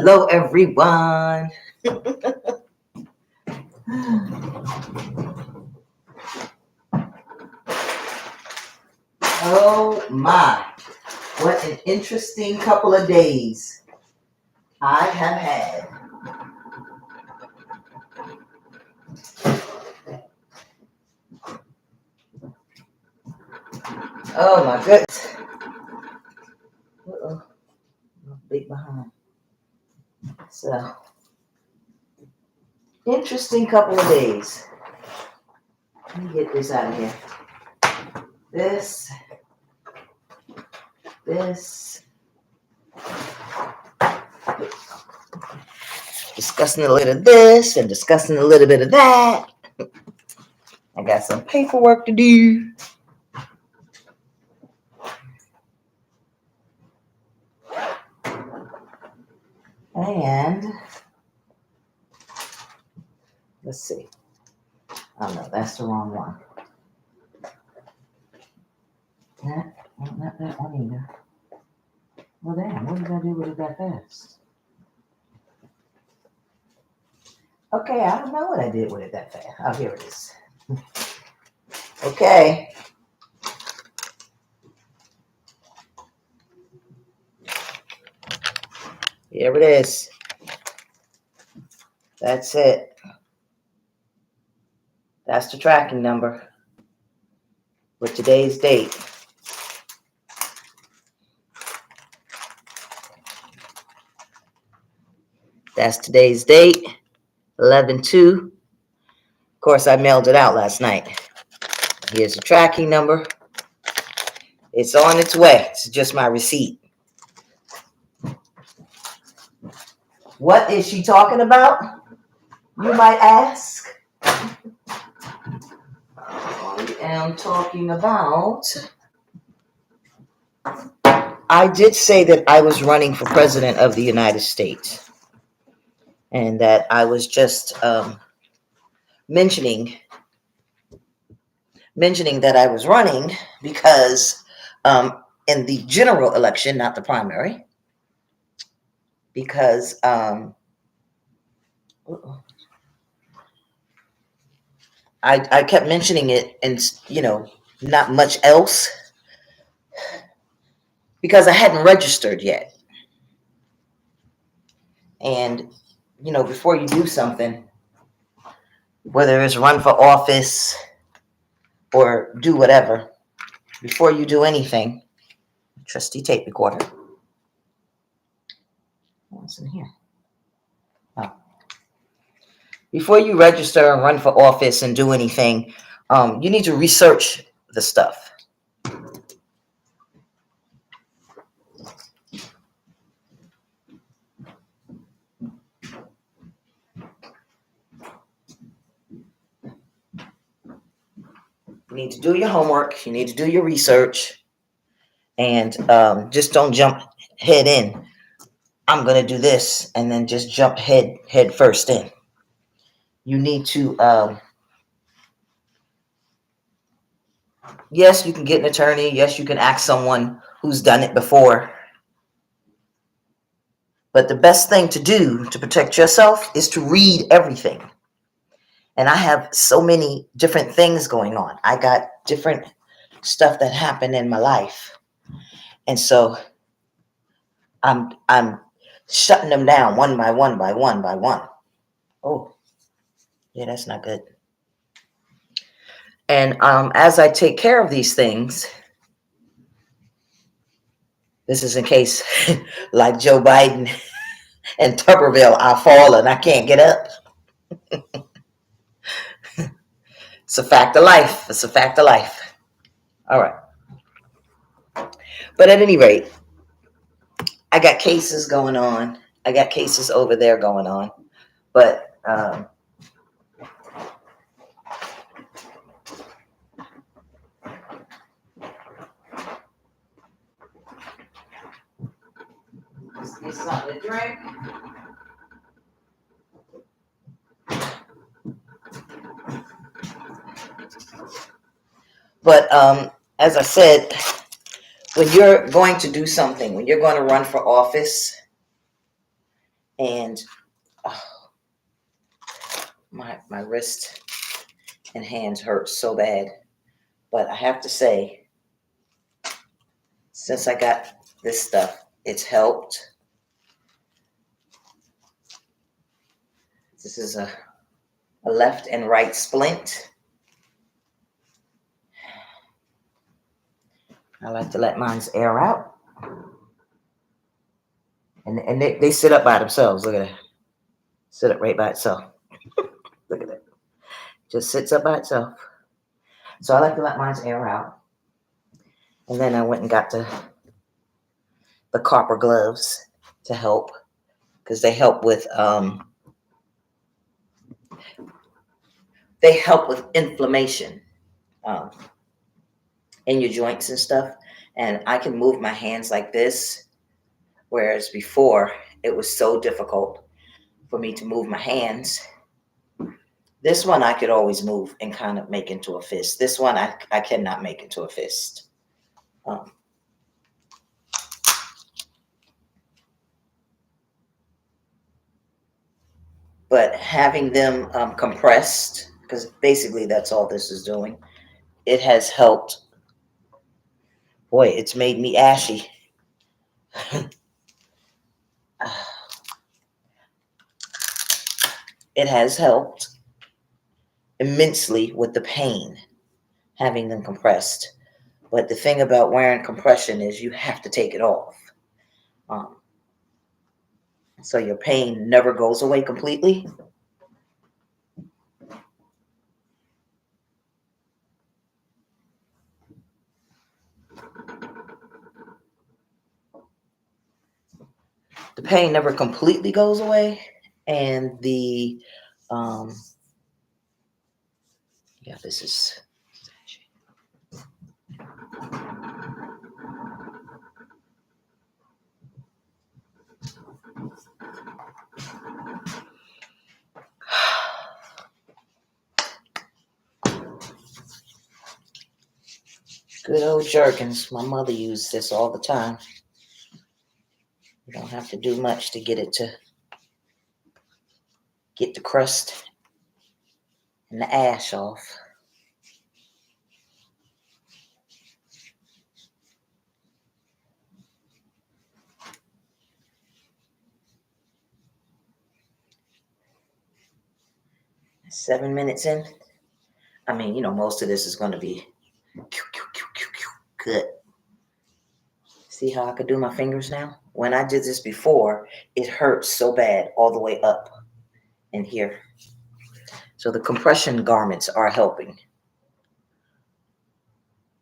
Hello, everyone. Oh my, what an interesting couple of days I have had. Oh my goodness. Uh-oh. Big behind. So, interesting couple of days. Let me get this out of here. This. Discussing a little of this and discussing a little bit of that. I got some paperwork to do. And let's see. Oh no, that's the wrong one. Not that one either. Well, damn, what did I do with it that fast? Okay, I don't know what I did with it that fast. Oh, here it is. Okay. Here it is. That's it. That's the tracking number with today's date. That's today's date, 11/2. Of course, I mailed it out last night. Here's the tracking number. It's on its way. It's just my receipt. What is she talking about? You might ask. I am talking about. I did say that I was running for president of the United States, and that I was just mentioning that I was running because in the general election, not the primary, because I kept mentioning it and, not much else because I hadn't registered yet. And, before you do something, whether it's run for office or do whatever, before you do anything, trusty tape recorder. What's in here? Oh. Before you register and run for office and do anything, you need to research the stuff. You need to do your homework. You need to do your research. And just don't jump head in. I'm going to do this and then just jump head first in. You need to, yes, you can get an attorney. Yes, you can ask someone who's done it before. But the best thing to do to protect yourself is to read everything. And I have so many different things going on. I got different stuff that happened in my life. And so I'm shutting them down one by one by one by one. Oh, yeah, that's not good. And as I take care of these things, this is in case, like Joe Biden and Tuberville, I fall and I can't get up. It's a fact of life. It's a fact of life. All right. But at any rate, I got cases going on. I got cases over there going on. But let's get something to drink. But as I said, when you're going to do something, when you're going to run for office, And oh, my wrist and hands hurt so bad. But I have to say, since I got this stuff, it's helped. This is a left and right splint. I like to let mine air out. And they sit up by themselves. Look at that. Sit up right by itself. Look at that. Just sits up by itself. So I like to let mine air out. And then I went and got the copper gloves to help, because they help with inflammation um, in your joints and stuff. And I can move my hands like this, whereas before it was so difficult for me to move my hands. This one I could always move and kind of make into a fist. This one I cannot make into a fist. But having them compressed, because basically that's all this is doing, it has helped. Boy, it's made me ashy. It has helped immensely with the pain, having them compressed. But the thing about wearing compression is you have to take it off. So your pain never goes away completely. The pain never completely goes away. And the, yeah, this is, good old Jergens. My mother used this all the time. You don't have to do much to get the crust and the ash off. Seven minutes in. I mean, most of this is going to be good. See how I could do my fingers now? When I did this before, it hurt so bad all the way up in here. So the compression garments are helping.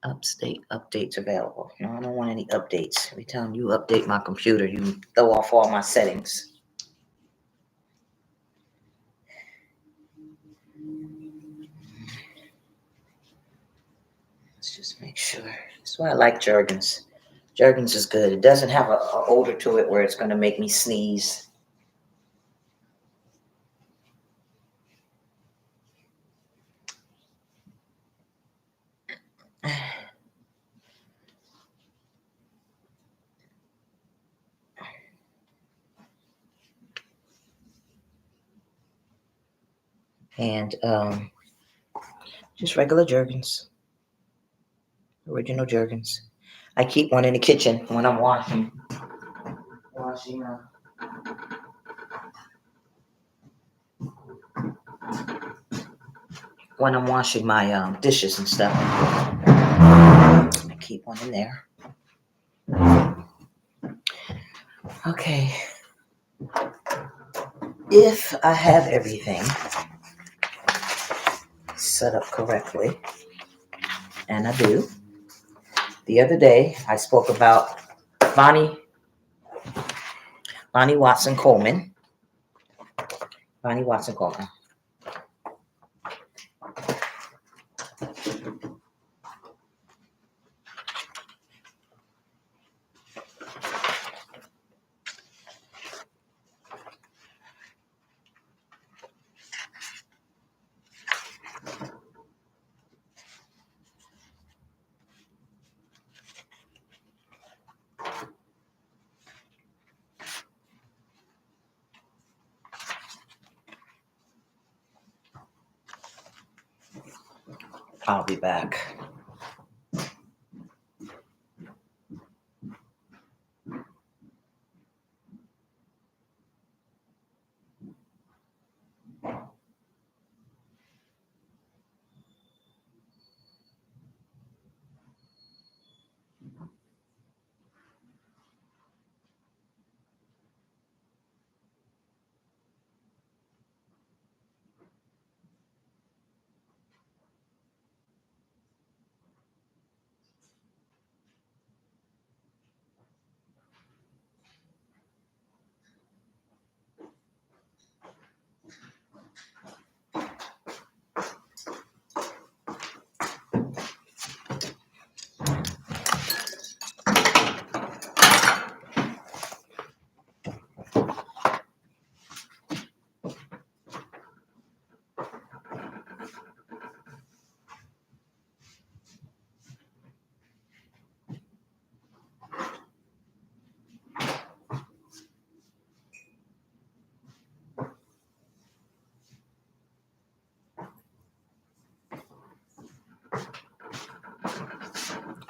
Updates available. No, I don't want any updates. Every time you update my computer, you throw off all my settings. Let's just make sure. That's why I like Jergens. Jergens is good. It doesn't have an odor to it where it's going to make me sneeze. And just regular Jergens. Original Jergens. I keep one in the kitchen when I'm washing when I'm washing my dishes and stuff. I keep one in there. Okay. If I have everything set up correctly, and I do. The other day, I spoke about Bonnie Watson Coleman. Bonnie Watson Coleman. I'll be back.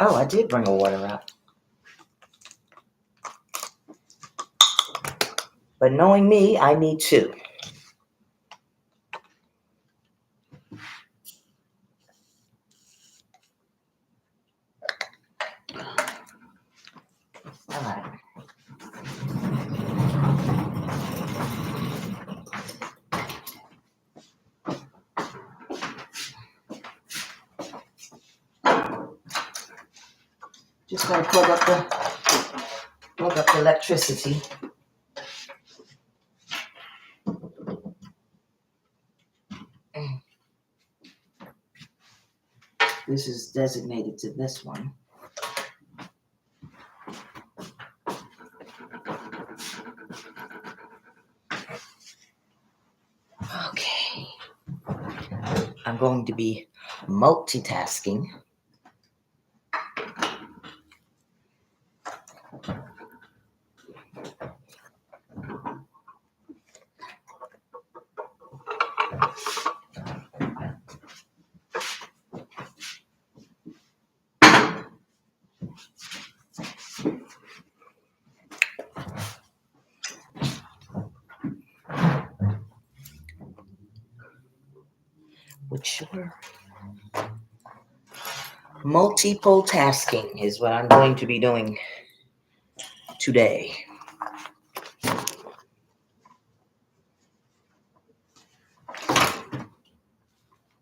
Oh, I did bring a water out. But knowing me, I need two. All right. Just gotta plug up the electricity. This is designated to this one. Okay. I'm going to be multitasking. Multiple tasking is what I'm going to be doing today.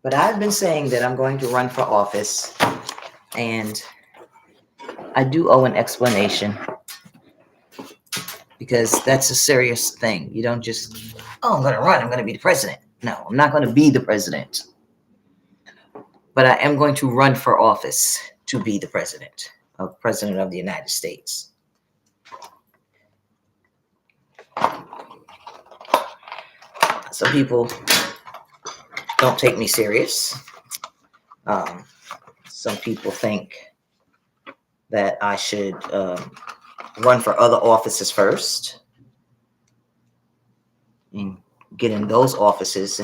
But I've been saying that I'm going to run for office, and I do owe an explanation, because that's a serious thing. You don't just, oh, I'm going to run, I'm going to be the president. No, I'm not going to be the president. But I am going to run for office to be the president of the United States. Some people don't take me serious. Some people think that I should run for other offices first and get in those offices,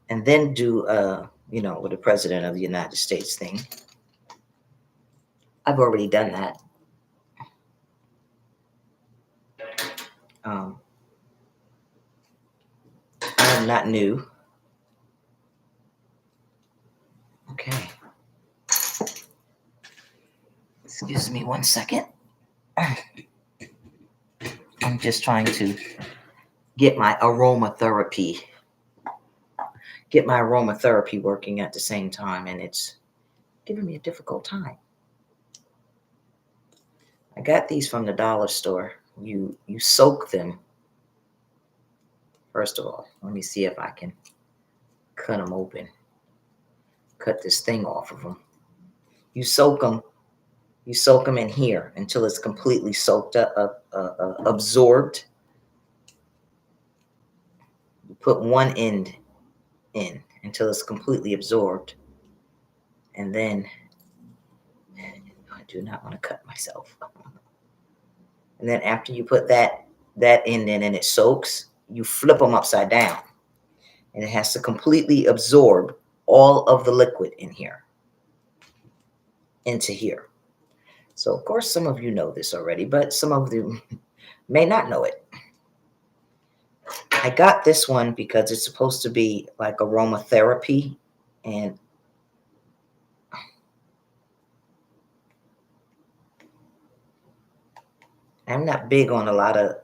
and then do with the president of the United States thing. I've already done that. I am not new. Okay. Excuse me 1 second. I'm just trying to get my aromatherapy working at the same time, and it's giving me a difficult time. I got these from the dollar store. You soak them. First of all, let me see if I can cut them open. Cut this thing off of them. You soak them in here until it's completely soaked up, absorbed. You put one end in until it's completely absorbed. And then, I do not want to cut myself. And then after you put that end in and it soaks, you flip them upside down. and it has to completely absorb all of the liquid in here into here. So of course some of you know this already, but some of you may not know it. I got this one because it's supposed to be like aromatherapy, and I'm not big on a lot of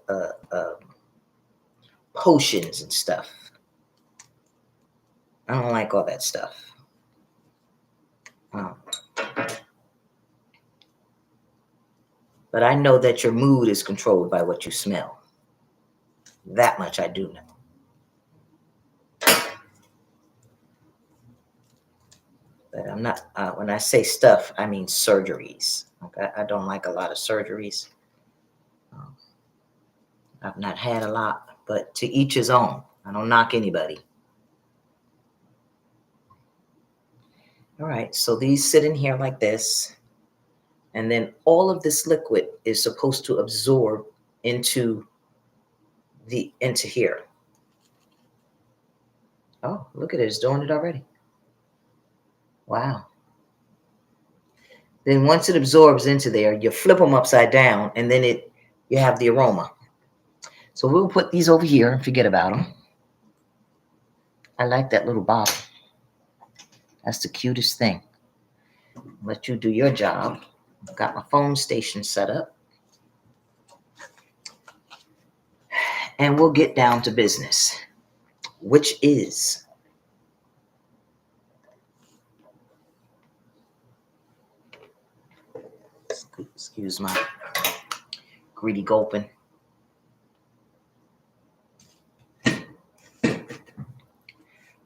potions and stuff. I don't like all that stuff. But I know that your mood is controlled by what you smell. That much I do know. But I'm not, when I say stuff, I mean surgeries. Okay? I don't like a lot of surgeries. I've not had a lot, but to each his own. I don't knock anybody. All right, so these sit in here like this. And then all of this liquid is supposed to absorb into here. Oh, look at it, it's doing it already. Wow. Then once it absorbs into there, you flip them upside down, and then you have the aroma. So we'll put these over here and forget about them. I like that little bottle. That's the cutest thing. Let you do your job. I've got my phone station set up. And we'll get down to business, which is excuse my greedy gulping.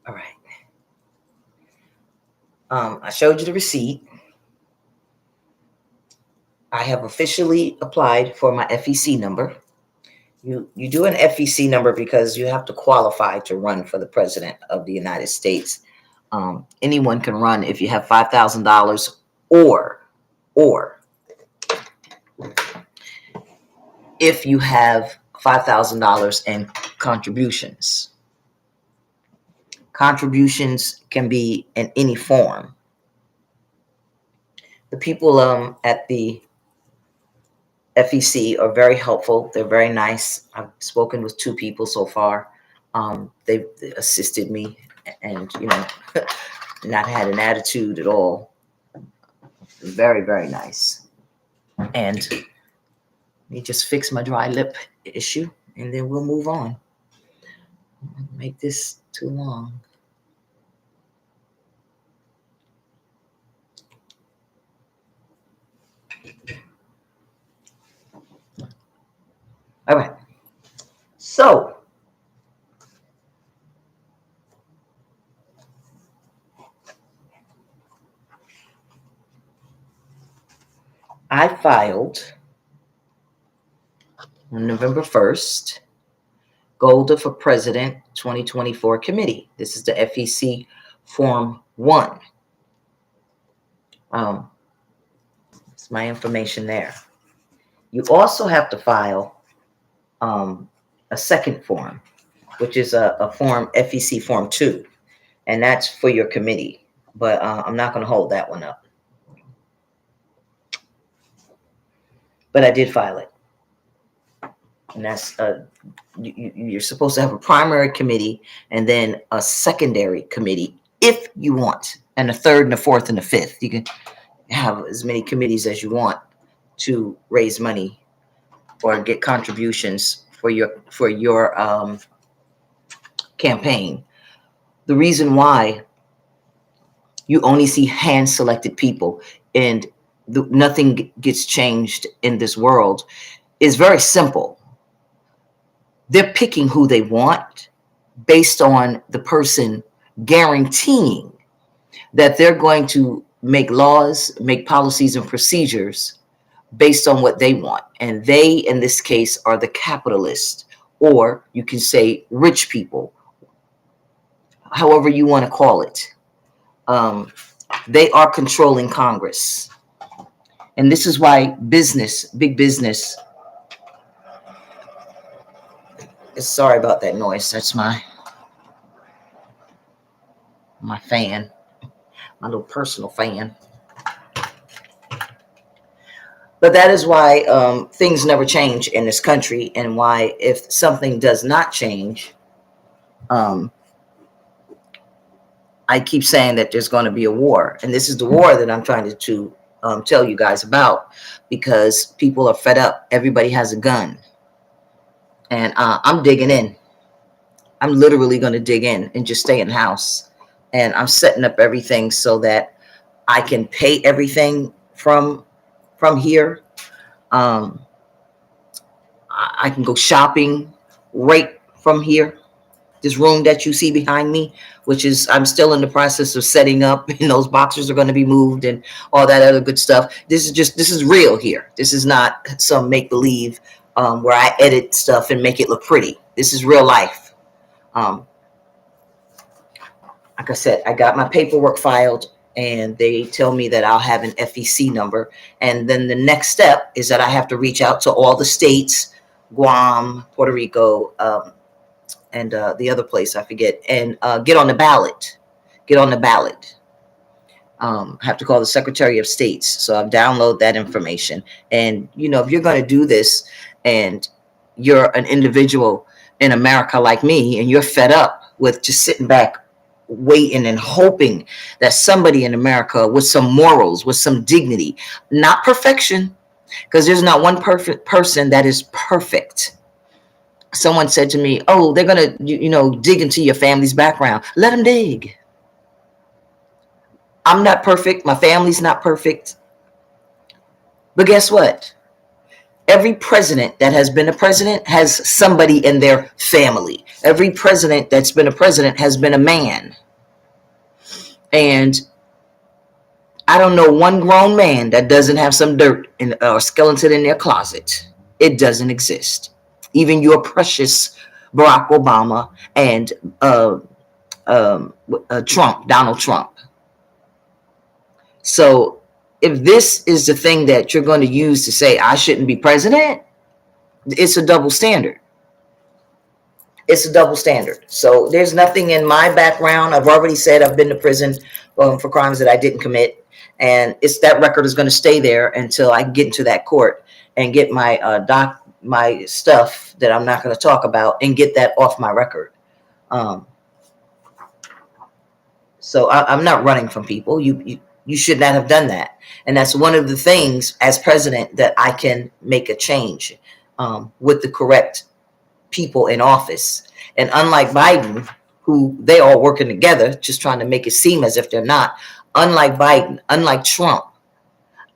All right. I showed you the receipt. I have officially applied for my FEC number. You do an FEC number because you have to qualify to run for the president of the United States. Anyone can run if you have $5,000 or if you have $5,000 in contributions. Contributions can be in any form. The people at the FEC are very helpful. They're very nice. I've spoken with 2 people so far. They assisted me, and not had an attitude at all. Very, very nice. And let me just fix my dry lip issue, and then we'll move on. Don't make this too long. All right. So I filed on November 1st, Golda for President 2024 Committee. This is the FEC Form 1. It's my information there. You also have to file a second form, which is a form, FEC Form 2, and that's for your committee. But I'm not going to hold that one up. But I did file it. And that's you're supposed to have a primary committee and then a secondary committee if you want, and a third and a fourth and a fifth. You can have as many committees as you want to raise money or get contributions for your campaign. The reason why you only see hand-selected people and nothing gets changed in this world is very simple. They're picking who they want based on the person guaranteeing that they're going to make laws, make policies and procedures based on what they want. And they, in this case, are the capitalists, or you can say rich people, however you want to call it. They are controlling Congress. And this is why big business, sorry about that noise. That's my my fan, my little personal fan. But that is why things never change in this country, and why if something does not change, I keep saying that there's going to be a war. And this is the war that I'm trying to tell you guys about, because people are fed up. Everybody has a gun. And I'm digging in. I'm literally going to dig in and just stay in the house. And I'm setting up everything so that I can pay everything from here. I can go shopping right from here. This room that you see behind me, which is, I'm still in the process of setting up, and those boxers are going to be moved and all that other good stuff. This is real here. This is not some make-believe where I edit stuff and make it look pretty. This is real life. Like I said, I got my paperwork filed, and they tell me that I'll have an FEC number. And then the next step is that I have to reach out to all the states, Guam, Puerto Rico, and the other place I forget, and get on the ballot. Get on the ballot. I have to call the Secretary of States. So I've downloaded that information. And, you know, if you're going to do this and you're an individual in America like me, and you're fed up with just sitting back, waiting and hoping that somebody in America with some morals, with some dignity, not perfection, because there's not one perfect person that is perfect. Someone said to me, oh, they're going to, you know, dig into your family's background. Let them dig. I'm not perfect. My family's not perfect. But guess what? Every president that has been a president has somebody in their family. Every president that's been a president has been a man. And I don't know one grown man that doesn't have some dirt or skeleton in their closet. It doesn't exist. Even your precious Barack Obama and Trump, Donald Trump. So if this is the thing that you're going to use to say I shouldn't be president, it's a double standard. It's a double standard. So there's nothing in my background. I've already said I've been to prison for crimes that I didn't commit. And it's that record is going to stay there until I get into that court and get my my stuff that I'm not going to talk about and get that off my record. So I'm not running from people. You should not have done that. And that's one of the things as president that I can make a change with the correct people in office. And unlike Biden, who they all working together, just trying to make it seem as if they're not, unlike Biden, unlike Trump,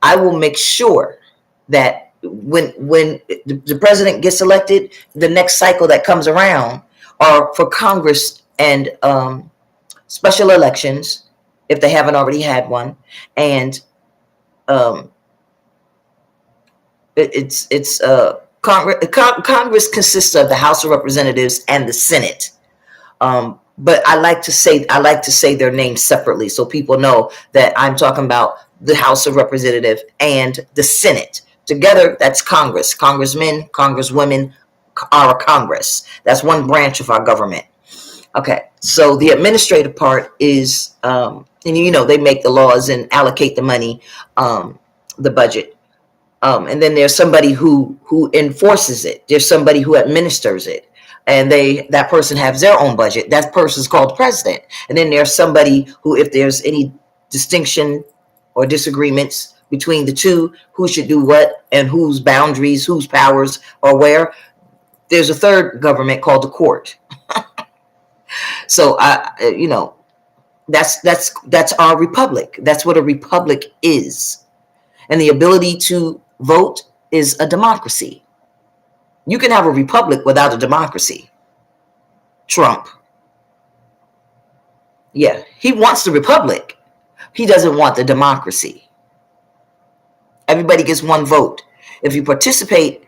I will make sure that when the president gets elected, the next cycle that comes around are for Congress and special elections, if they haven't already had one. And Congress consists of the House of Representatives and the Senate. But I like to say their names separately so people know that I'm talking about the House of Representatives and the Senate. Together, that's Congress. Congressmen, congresswomen, our Congress. That's one branch of our government. Okay, so the administrative part is, and you know, they make the laws and allocate the money, the budget. And then there's somebody who enforces it. There's somebody who administers it. And that person has their own budget. That person's called president. And then there's somebody who, if there's any distinction or disagreements between the two, who should do what and whose boundaries, whose powers are where, there's a third government called the court. So you know, that's our republic. That's what a republic is. And the ability to vote is a democracy. You can have a republic without a democracy. Trump. Yeah, he wants the republic. He doesn't want the democracy. Everybody gets one vote. If you participate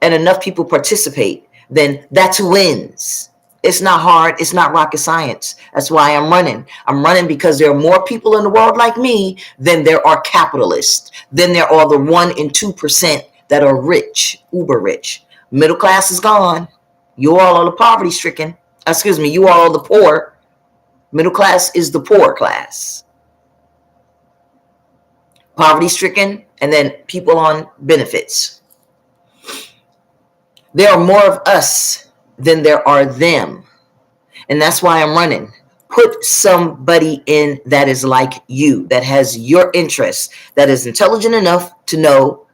and enough people participate, then that's who wins. It's not hard. It's not rocket science. That's why I'm running. I'm running because there are more people in the world like me than there are capitalists. Then there are the 1% and 2% that are rich, uber rich. Middle class is gone. You all are the poverty stricken. Excuse me, you all are the poor. Middle class is the poor class. Poverty stricken, and then people on benefits. There are more of us than there are them. And that's why I'm running. Put somebody in that is like you, that has your interests, that is intelligent enough to know,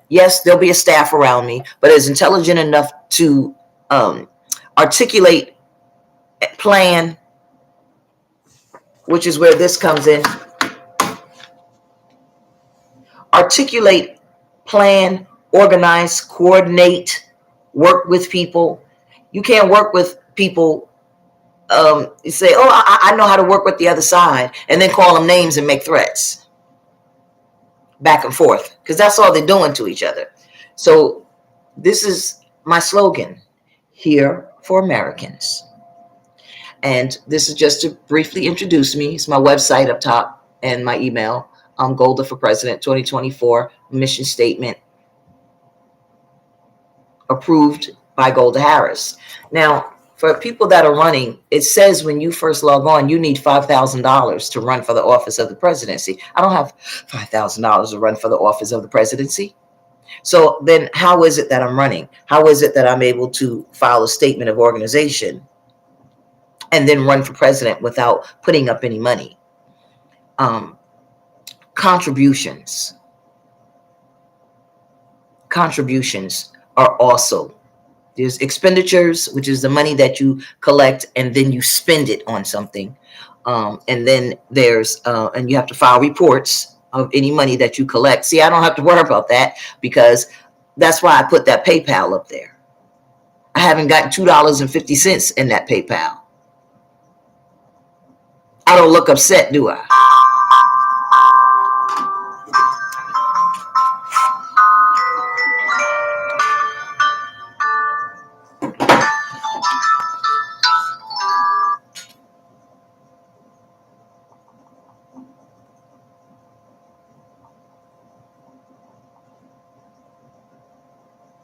yes, there'll be a staff around me, but is intelligent enough to articulate, plan, which is where this comes in. Articulate, plan, organize, coordinate, work with people. You can't work with people. You say, oh, I know how to work with the other side, and then call them names and make threats back and forth, because that's all they're doing to each other. So this is my slogan, here for Americans. And this is just to briefly introduce me. It's my website up top and my email. Golda for President 2024 mission statement approved by Golda Harris. Now, for people that are running, it says when you first log on, you need $5,000 to run for the office of the presidency. I don't have $5,000 to run for the office of the presidency. So then how is it that I'm running? How is it that I'm able to file a statement of organization and then run for president without putting up any money? Contributions are also, there's expenditures, which is the money that you collect and then you spend it on something. And then there's, and you have to file reports of any money that you collect. See, I don't have to worry about that, because that's why I put that PayPal up there. I haven't gotten $2.50 in that PayPal. I don't look upset, do I?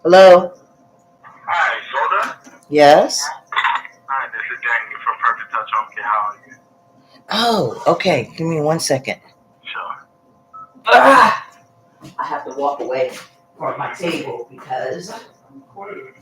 Hello? Hi, Golda? Yes? Hi, this is Daniel from Perfect Touch Home Care. How are you? Oh, okay. Give me 1 second. Sure. I have to walk away from my table because I'm recording.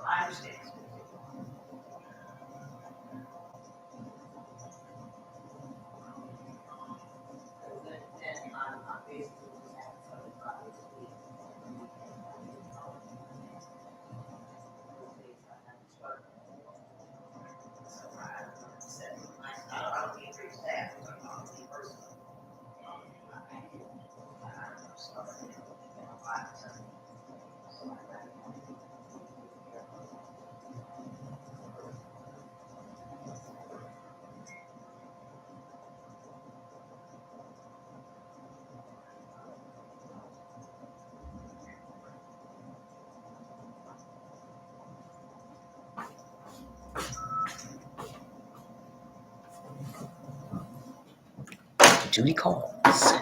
I understand. Duty calls.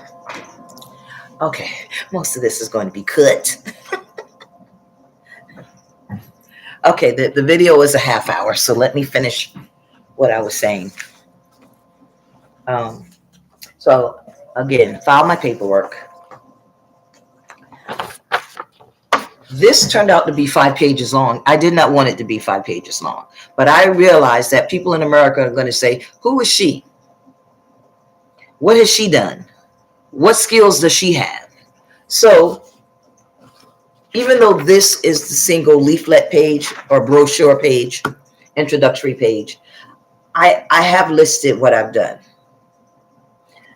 Okay, most of this is going to be cut. Okay, the video is a half hour, so let me finish what I was saying. So Again, file my paperwork. This turned out to be 5 pages long. I did not want it to be 5 pages long, but I realized that people in America are going to say, who is she? What has she done? What skills does she have? So even though this is the single leaflet page or brochure page, introductory page, I have listed what I've done.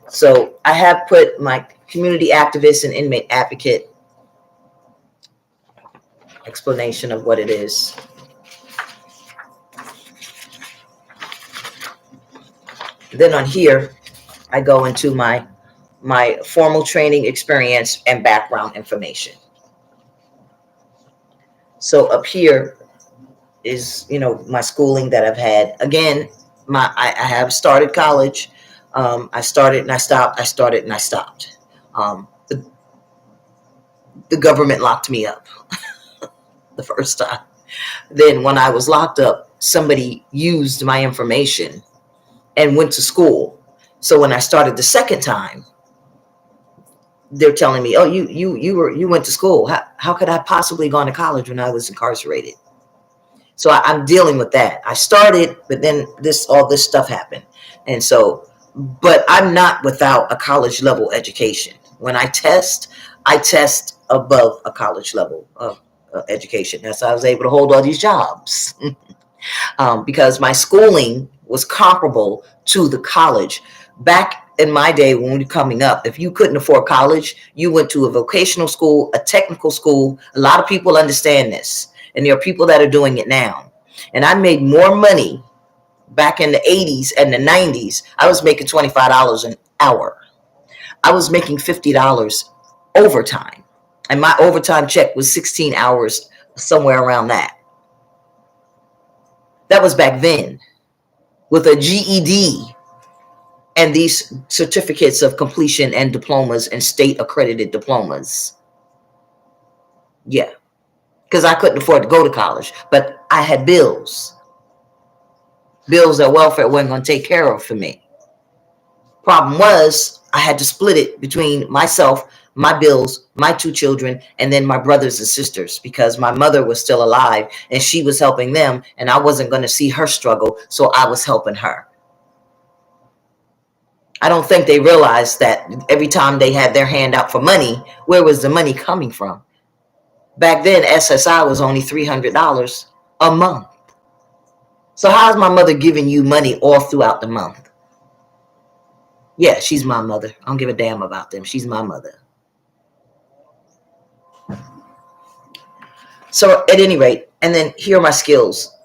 So I have put my community activist and inmate advocate, explanation of what it is. Then on here, I go into my formal training experience and background information. So up here is, my schooling that I've had. Again, I have started college. I started and I stopped. I started and I stopped. The government locked me up the first time. Then when I was locked up, somebody used my information and went to school. So when I started the second time, they're telling me, "Oh, you went to school. How could I possibly gone to college when I was incarcerated?" So I'm dealing with that. I started, but then all this stuff happened, and so, but I'm not without a college level education. When I test above a college level of education. That's how I was able to hold all these jobs. Because my schooling was comparable to the college. Back in my day when we were coming up, if you couldn't afford college, you went to a vocational school, a technical school. A lot of people understand this, and there are people that are doing it now. And I made more money back in the 80s and the 90s. I was making $25 an hour. I was making $50 overtime. And my overtime check was 16 hours, somewhere around that. That was back then, with a GED and these certificates of completion and diplomas and state accredited diplomas. Yeah, because I couldn't afford to go to college, but I had bills that welfare wasn't going to take care of for me. Problem was, I had to split it between myself, my bills, my 2 children, and then my brothers and sisters, because my mother was still alive and she was helping them, and I wasn't going to see her struggle, so I was helping her. I don't think they realized that every time they had their hand out for money, where was the money coming from? Back then, SSI was only $300 a month. So how's my mother giving you money all throughout the month? Yeah, she's my mother. I don't give a damn about them. She's my mother. So at any rate, and then here are my skills.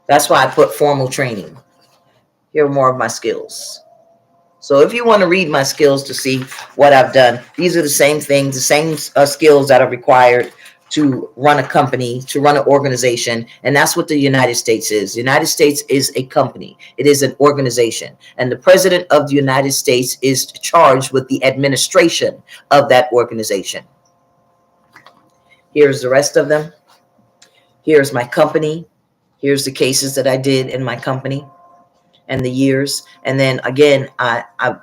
That's why I put formal training. Here are more of my skills. So if you want to read my skills to see what I've done, these are the same things, the same skills that are required to run a company, to run an organization. And that's what the United States is. The United States is a company. It is an organization. And the president of the United States is charged with the administration of that organization. Here's the rest of them. Here's my company. Here's the cases that I did in my company and the years. And then again, I've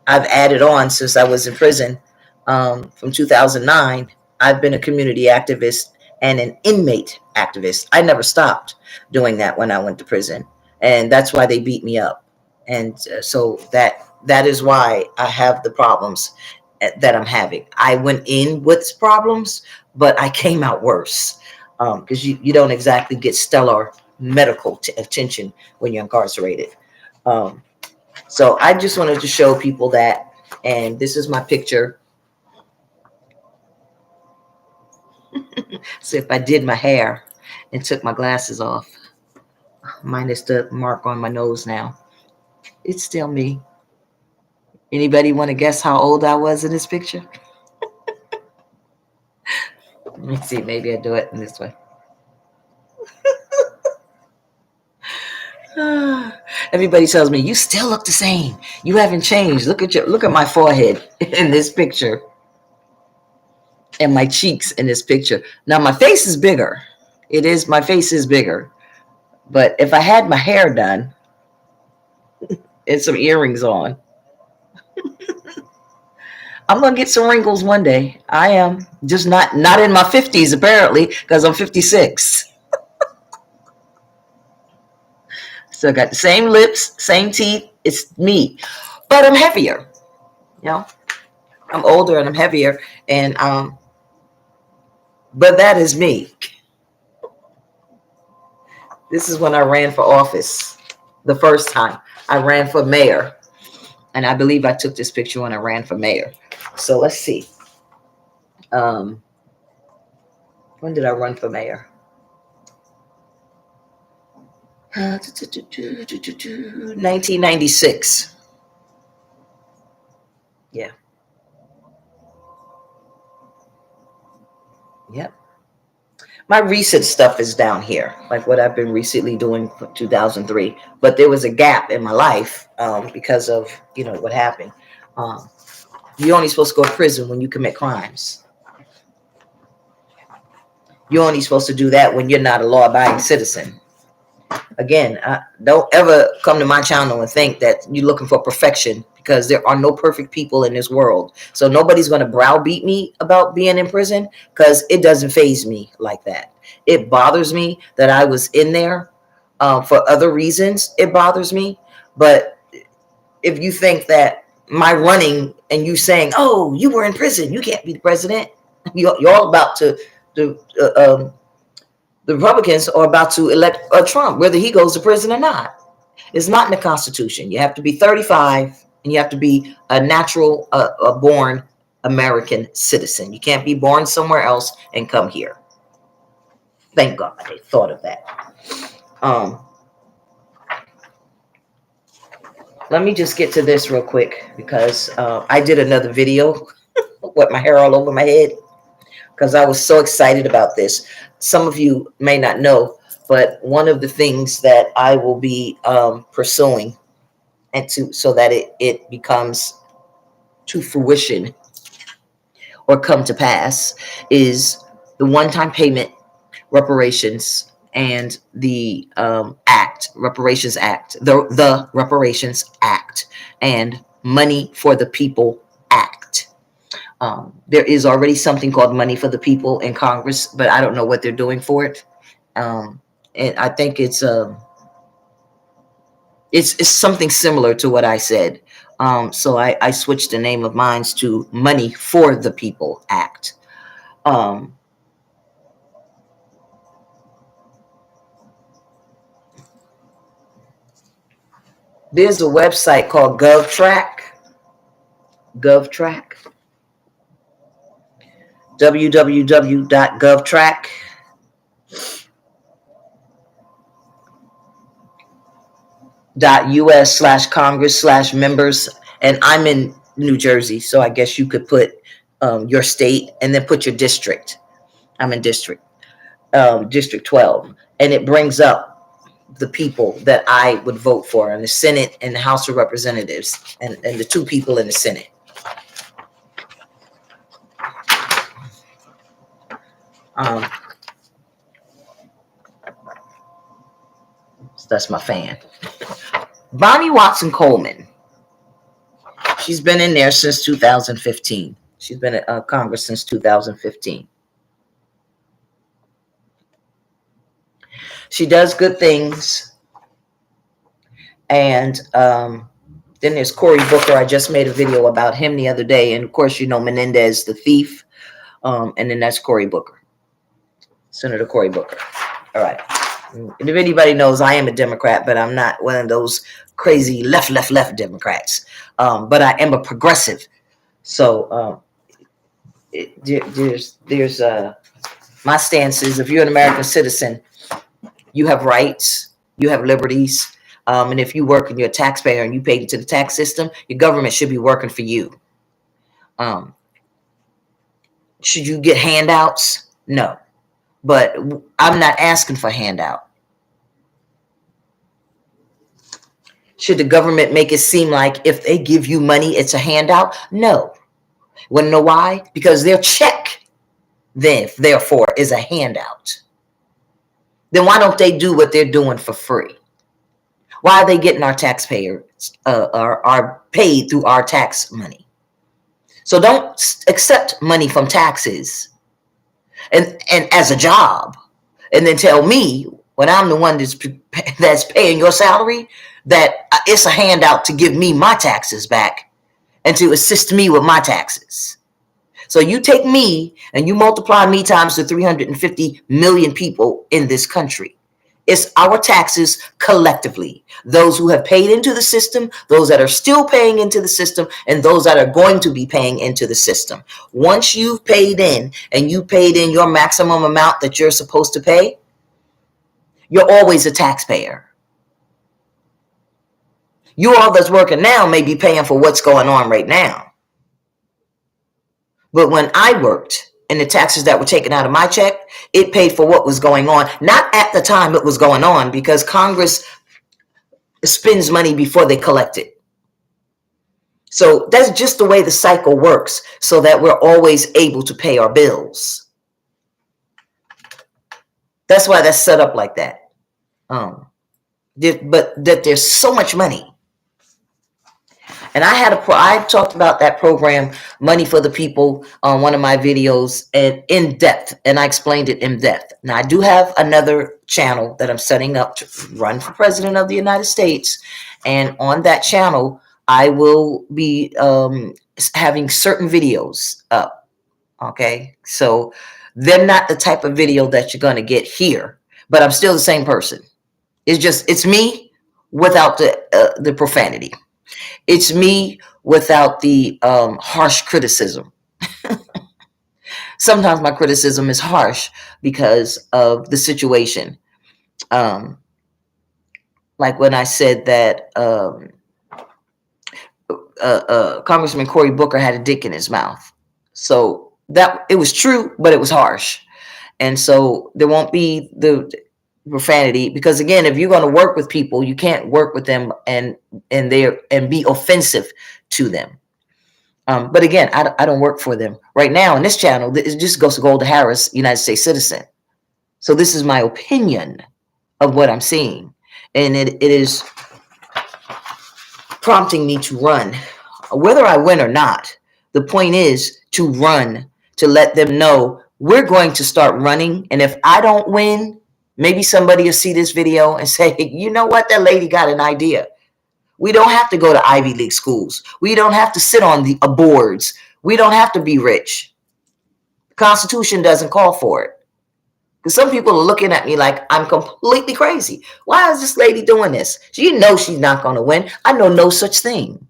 added on since I was in prison from 2009. I've been a community activist and an inmate activist. I never stopped doing that when I went to prison, and that's why they beat me up. And so that is why I have the problems that I'm having. I went in with problems, but I came out worse, because you don't exactly get stellar medical attention when you're incarcerated. So I just wanted to show people that, and this is my picture. So if I did my hair and took my glasses off, minus the mark on my nose now, it's still me. Anybody want to guess how old I was in this picture? Let me see, maybe I do it in this way. Everybody tells me, you still look the same. You haven't changed. Look at my forehead in this picture and my cheeks in this picture. Now my face is bigger. It is, my face is bigger. But if I had my hair done and some earrings on, I'm gonna get some wrinkles one day. I am just not in my 50s apparently, because I'm 56. So I got the same lips, same teeth. It's me, but I'm heavier. You know, I'm older and I'm heavier, and but that is me. This is when I ran for office the first time. I ran for mayor, and I believe I took this picture when I ran for mayor. So let's see. Um, when did I run for mayor? 1996. Yeah. Yep. My recent stuff is down here, like what I've been recently doing for 2003. But there was a gap in my life because of what happened. Um, you're only supposed to go to prison when you commit crimes. You're only supposed to do that when you're not a law-abiding citizen. Again, don't ever come to my channel and think that you're looking for perfection, because there are no perfect people in this world. So nobody's going to browbeat me about being in prison, because it doesn't faze me like that. It bothers me that I was in there for other reasons. It bothers me. But if you think that my running and you saying, oh, you were in prison, you can't be the president, you're all about to the Republicans are about to elect Trump, whether he goes to prison or not. It's not in the Constitution. You have to be 35 and you have to be a natural born American citizen. You can't be born somewhere else and come here. Thank God they thought of that. Let me just get to this real quick, because I did another video with my hair all over my head, because I was so excited about this. Some of you may not know, but one of the things that I will be pursuing, and so that it becomes to fruition or come to pass, is the one-time payment reparations and the Reparations Act, the Reparations Act, and Money for the People Act. There is already something called Money for the People in Congress, but I don't know what they're doing for it. And I think it's something similar to what I said. So I switched the name of mine to Money for the People Act. There's a website called GovTrack. www.gov.us/Congress/members, and I'm in New Jersey, so I guess you could put your state and then put your district. I'm in District 12, and it brings up the people that I would vote for in the Senate and the House of Representatives, and the two people in the Senate. That's my fan. Bonnie Watson Coleman. She's been in there since 2015. She's been at Congress since 2015. She does good things. And then there's Cory Booker. I just made a video about him the other day. And of course, Menendez, the thief. And then that's Cory Booker. Senator Cory Booker. All right. And if anybody knows, I am a Democrat, but I'm not one of those crazy left Democrats. But I am a progressive. So there's my stance is, if you're an American citizen, you have rights, you have liberties. And if you work and you're a taxpayer and you pay into the tax system, your government should be working for you. Should you get handouts? No. But I'm not asking for handout. Should the government make it seem like if they give you money, it's a handout? No. Want to know why? Because their check, therefore, is a handout. then why don't they do what they're doing for free? Why are they getting our taxpayers are paid through our tax money? So don't accept money from taxes and as a job, and then tell me when I'm the one that's paying your salary that it's a handout to give me my taxes back and to assist me with my taxes. So you take me and you multiply me times the 350 million people in this country. It's our taxes collectively. Those who have paid into the system, those that are still paying into the system, and those that are going to be paying into the system. Once you've paid in and you paid in your maximum amount that you're supposed to pay, you're always a taxpayer. You all that's working now may be paying for what's going on right now. But when I worked, and the taxes that were taken out of my check, it paid for what was going on. Not at the time it was going on, because Congress spends money before they collect it. So that's just the way the cycle works, so that we're always able to pay our bills. That's why that's set up like that. But that there's so much money. And I talked about that program, Money for the People, on one of my videos in depth, and I explained it in depth. Now, I do have another channel that I'm setting up to run for president of the United States, and on that channel, I will be having certain videos up, okay? So they're not the type of video that you're going to get here, but I'm still the same person. It's me without the profanity. It's me without the harsh criticism. Sometimes my criticism is harsh because of the situation. Like when I said that Congressman Cory Booker had a dick in his mouth. So that it was true, but it was harsh. And so there won't be the profanity, because again, if you're going to work with people, you can't work with them and be offensive to them. But again, I don't work for them right now. In this channel, it just goes to Golda Harris, United States citizen. So this is my opinion of what I'm seeing, and it is prompting me to run, whether I win or not. The point is to run, to let them know we're going to start running, and if I don't win, maybe somebody will see this video and say, you know what, that lady got an idea. We don't have to go to Ivy League schools. We don't have to sit on the boards. We don't have to be rich. The Constitution doesn't call for it. Because some people are looking at me like I'm completely crazy. Why is this lady doing this? She knows she's not going to win. I know no such thing.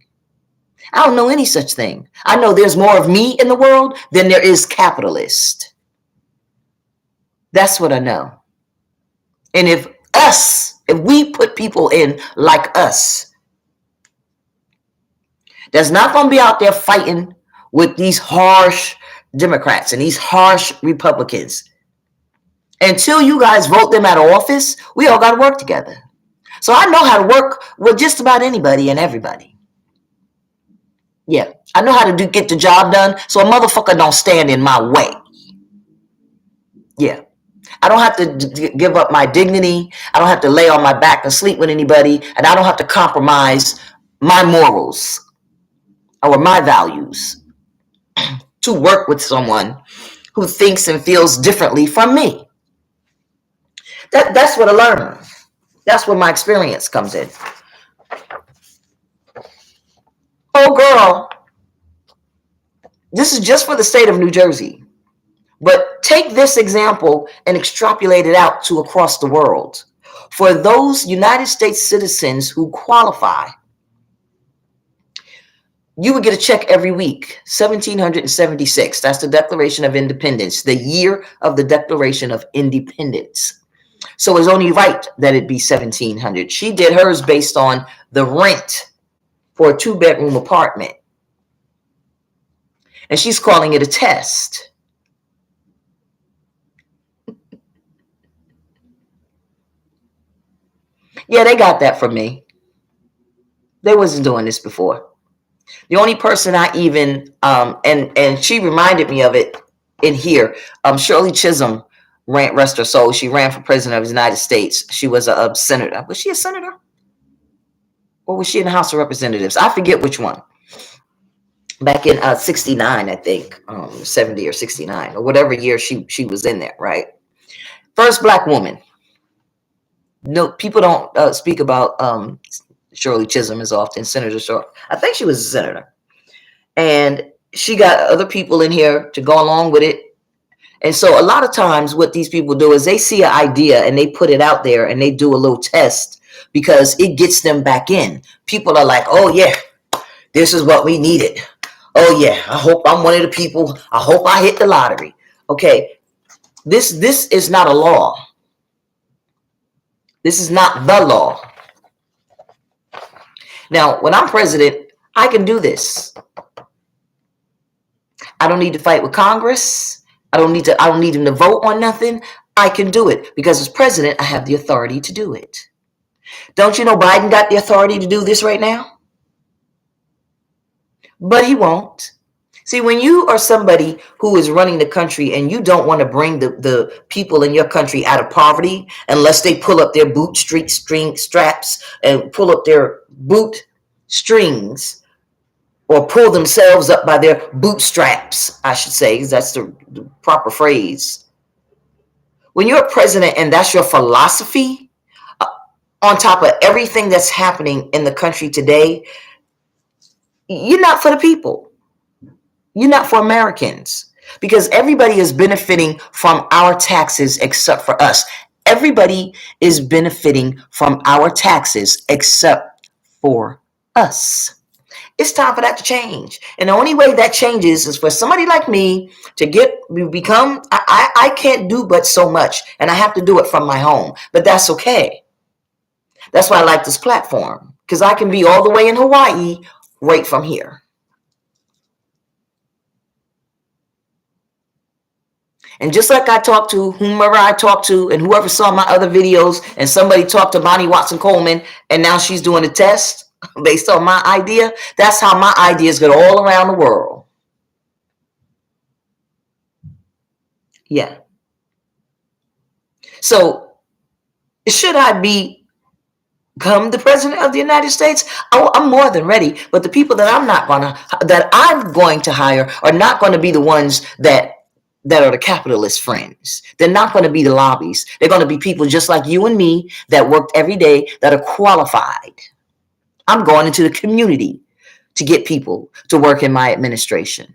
I don't know any such thing. I know there's more of me in the world than there is capitalist. That's what I know. And if we put people in like us, that's not going to be out there fighting with these harsh Democrats and these harsh Republicans. Until you guys vote them out of office, we all got to work together. So I know how to work with just about anybody and everybody. Yeah, I know how to get the job done, so a motherfucker don't stand in my way. Yeah. I don't have to give up my dignity. I don't have to lay on my back and sleep with anybody. And I don't have to compromise my morals or my values to work with someone who thinks and feels differently from me. That's what I learned. That's where my experience comes in. Oh, girl, this is just for the state of New Jersey. But take this example and extrapolate it out to across the world. For those United States citizens who qualify, you would get a check every week, 1776. That's the Declaration of Independence, the year of the Declaration of Independence. So it's only right that it be 1700. She did hers based on the rent for a 2-bedroom apartment. And she's calling it a test. Yeah, they got that from me. They wasn't doing this before. The only person I even, and she reminded me of it in here, Shirley Chisholm, rest her soul. She ran for president of the United States. She was a senator. Was she a senator? Or was she in the House of Representatives? I forget which one. Back in 69, I think, 70 or 69, or whatever year she was in there, right? First black woman. No, people don't speak about Shirley Chisholm as often. Senator Shirley. I think she was a senator. And she got other people in here to go along with it. And so a lot of times what these people do is they see an idea and they put it out there and they do a little test because it gets them back in. People are like, oh, yeah, this is what we needed. Oh, yeah, I hope I'm one of the people. I hope I hit the lottery. Okay, this is not a law. This is not the law. Now, when I'm president, I can do this. I don't need to fight with Congress. I don't need them to vote on nothing. I can do it because as president, I have the authority to do it. Don't you know Biden got the authority to do this right now? But he won't. See, when you are somebody who is running the country and you don't want to bring the people in your country out of poverty unless they pull up their boot straps and pull up their boot strings, or pull themselves up by their bootstraps, I should say, because that's the proper phrase. When you're a president and that's your philosophy, on top of everything that's happening in the country today, you're not for the people. You're not for Americans, because everybody is benefiting from our taxes except for us. Everybody is benefiting from our taxes except for us. It's time for that to change. And the only way that changes is for somebody like me to become, I can't do but so much, and I have to do it from my home, but that's okay. That's why I like this platform, because I can be all the way in Hawaii right from here. And just like I talked to whomever I talked to and whoever saw my other videos, and somebody talked to Bonnie Watson Coleman and now she's doing a test based on my idea, that's how my ideas go all around the world. Yeah. So should I become the president of the United States? Oh, I'm more than ready. But the people that I'm going to hire are not going to be the ones that are the capitalist friends. They're not going to be the lobbies. They're going to be people just like you and me that worked every day, that are qualified. I'm going into the community to get people to work in my administration.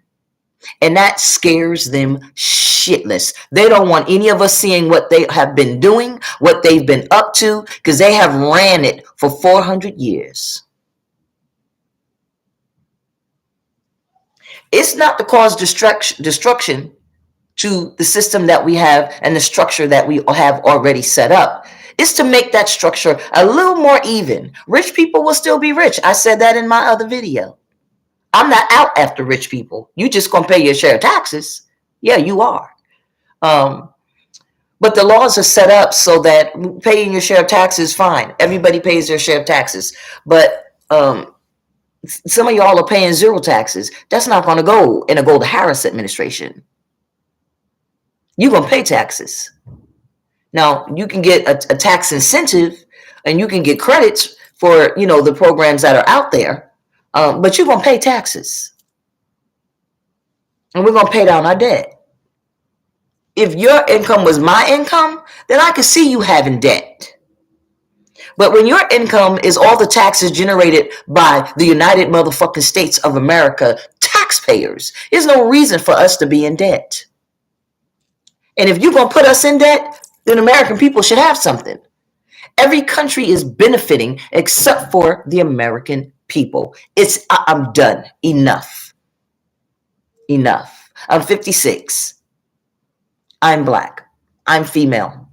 And that scares them shitless. They don't want any of us seeing what they have been doing, what they've been up to, because they have ran it for 400 years. It's not to cause destruction to the system that we have and the structure that we have already set up. It's to make that structure a little more even. Rich people will still be rich. I said that in my other video. I'm not out after rich people. You just gonna pay your share of taxes. Yeah, you are. But the laws are set up so that paying your share of taxes is fine. Everybody pays their share of taxes. But some of y'all are paying zero taxes. That's not going to go in a Golda Harris administration. You're going to pay taxes. Now, you can get a tax incentive and you can get credits for, the programs that are out there, but you're going to pay taxes. And we're going to pay down our debt. If your income was my income, then I could see you having debt. But when your income is all the taxes generated by the United motherfucking States of America taxpayers, there's no reason for us to be in debt. And if you're going to put us in debt, then American people should have something. Every country is benefiting except for the American people. I'm done. Enough. I'm 56. I'm black. I'm female.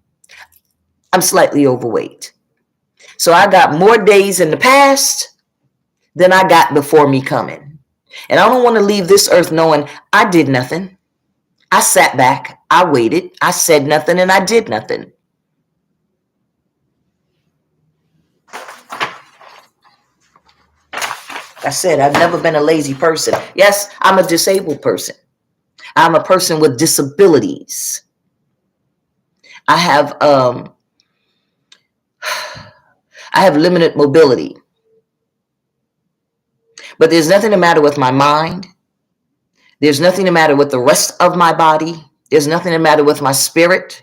I'm slightly overweight. So I got more days in the past than I got before me coming. And I don't want to leave this earth knowing I did nothing. I sat back, I waited, I said nothing, and I did nothing. I said I've never been a lazy person. Yes, I'm a disabled person. I'm a person with disabilities. I have limited mobility. But there's nothing the matter with my mind. There's nothing the matter with the rest of my body. There's nothing the matter with my spirit.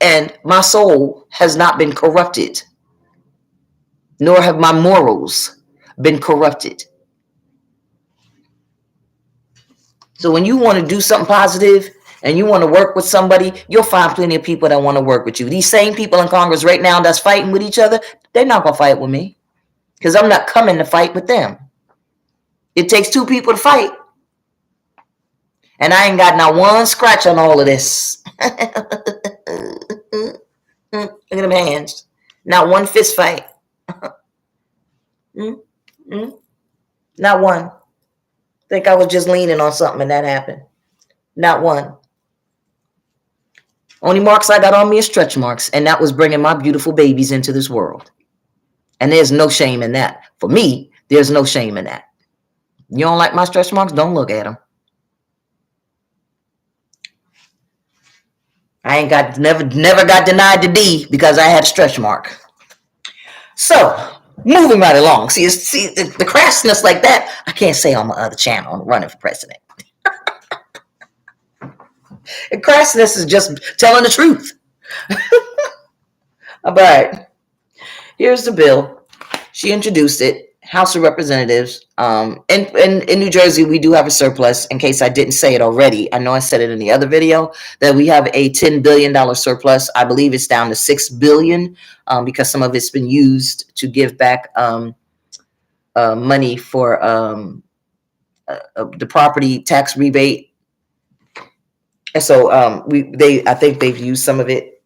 And my soul has not been corrupted, nor have my morals been corrupted. So when you want to do something positive and you want to work with somebody, you'll find plenty of people that want to work with you. These same people in Congress right now that's fighting with each other, they're not going to fight with me because I'm not coming to fight with them. It takes two people to fight. And I ain't got not one scratch on all of this. Look at them hands. Not one fist fight. Not one. Think I was just leaning on something and that happened. Not one. Only marks I got on me is stretch marks, and that was bringing my beautiful babies into this world. And there's no shame in that. For me, there's no shame in that. You don't like my stretch marks? Don't look at them. I ain't got never got denied the D because I had a stretch mark. So moving right along. See the crassness like that, I can't say on my other channel. I'm running for president. The crassness is just telling the truth. All right. Here's the bill. She introduced it. House of Representatives. In New Jersey, we do have a surplus. In case I didn't say it already, I know I said it in the other video that we have a $10 billion surplus. I believe it's down to $6 billion because some of it's been used to give back money for the property tax rebate. And so I think they've used some of it.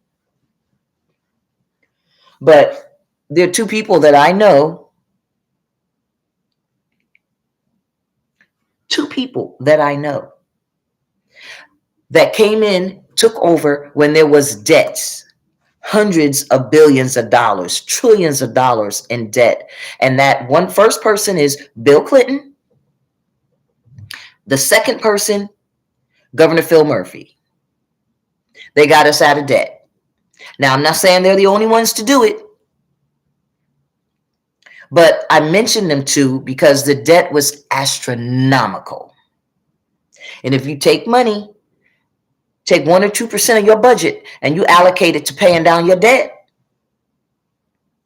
But there are two people that I know. Two people that I know that came in, took over when there was debts, hundreds of billions of dollars, trillions of dollars in debt. And that one first person is Bill Clinton. The second person, Governor Phil Murphy. They got us out of debt. Now, I'm not saying they're the only ones to do it, but I mentioned them too because the debt was astronomical. And if you take money, take 1 or 2% of your budget and you allocate it to paying down your debt,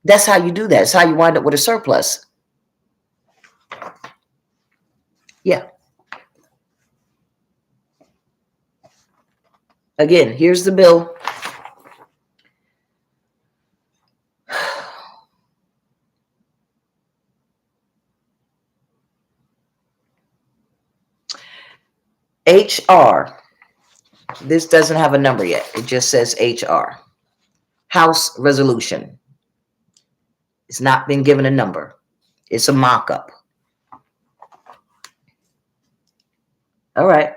that's how you do that. That's how you wind up with a surplus. Yeah. Again, here's the bill. HR. This doesn't have a number yet. It just says HR. House resolution. It's not been given a number. It's a mock-up. All right.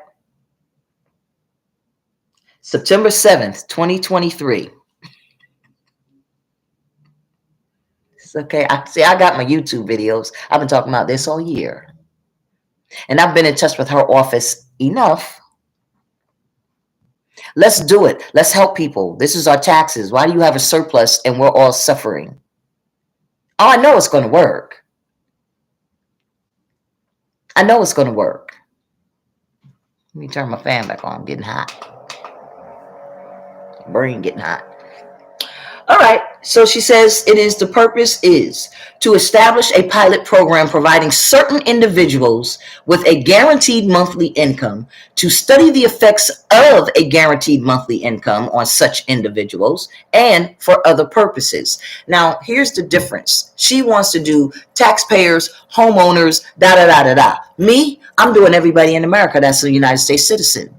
September 7th, 2023. It's okay. I got my YouTube videos. I've been talking about this all year. And I've been in touch with her office enough. Let's do it. Let's help people. This is our taxes. Why do you have a surplus and we're all suffering? Oh, I know it's going to work. I know it's going to work. Let me turn my fan back on. I'm getting hot. Brain getting hot. All right. So she says the purpose is to establish a pilot program providing certain individuals with a guaranteed monthly income to study the effects of a guaranteed monthly income on such individuals and for other purposes. Now, here's the difference. She wants to do taxpayers, homeowners, da-da-da-da-da. Me, I'm doing everybody in America that's a United States citizen.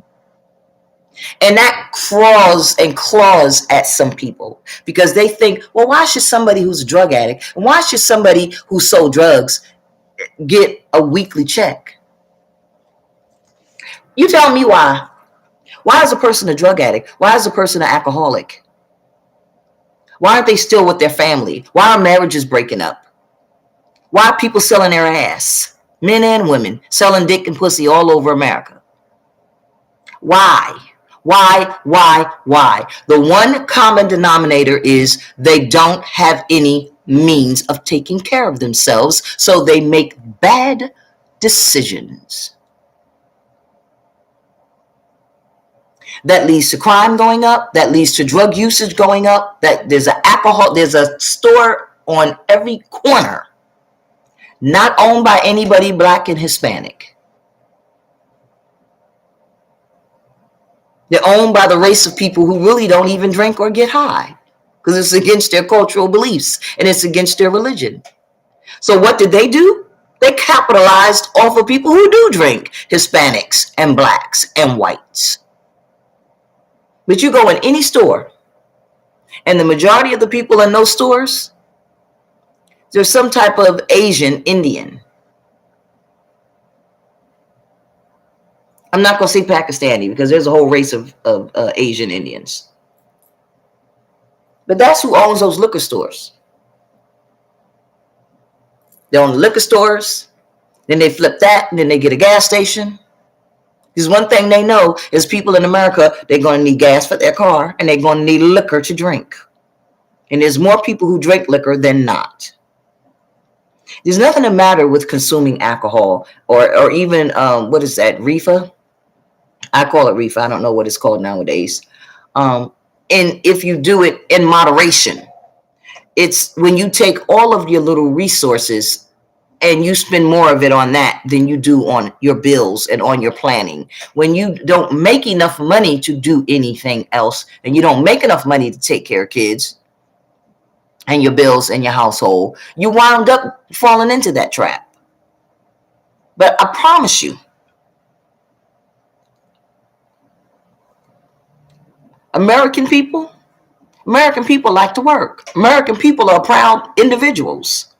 And that crawls and claws at some people because they think, well, why should somebody who's a drug addict, and why should somebody who sold drugs get a weekly check? You tell me why. Why is a person a drug addict? Why is a person an alcoholic? Why aren't they still with their family? Why are marriages breaking up? Why are people selling their ass? Men and women selling dick and pussy all over America. Why? Why? The one common denominator is they don't have any means of taking care of themselves, so they make bad decisions. That leads to crime going up, that leads to drug usage going up, that there's a store on every corner, not owned by anybody Black and Hispanic. They're owned by the race of people who really don't even drink or get high because it's against their cultural beliefs and it's against their religion. So what did they do? They capitalized off of people who do drink, Hispanics and Blacks and whites. But you go in any store, and the majority of the people in those stores, there's some type of Asian Indian. I'm not going to say Pakistani because there's a whole race of Asian Indians. But that's who owns those liquor stores. They own the liquor stores, then they flip that, and then they get a gas station. Because one thing they know is people in America, they're going to need gas for their car, and they're going to need liquor to drink. And there's more people who drink liquor than not. There's nothing the matter with consuming alcohol or even, what is that, reefer? I call it reefer. I don't know what it's called nowadays. And if you do it in moderation, it's when you take all of your little resources and you spend more of it on that than you do on your bills and on your planning. When you don't make enough money to do anything else, and you don't make enough money to take care of kids and your bills and your household, you wound up falling into that trap. But I promise you, American people like to work. American people are proud individuals.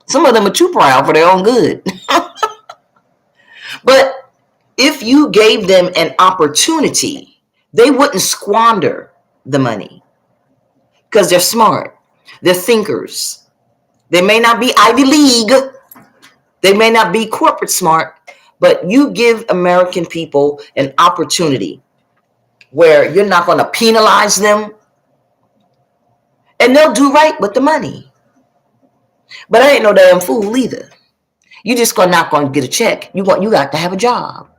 Some of them are too proud for their own good. But if you gave them an opportunity, they wouldn't squander the money because they're smart. They're thinkers. They may not be Ivy League. They may not be corporate smart, but you give American people an opportunity where you're not going to penalize them, and they'll do right with the money. But I ain't no damn fool either. You just not going to get a check. You got to have a job.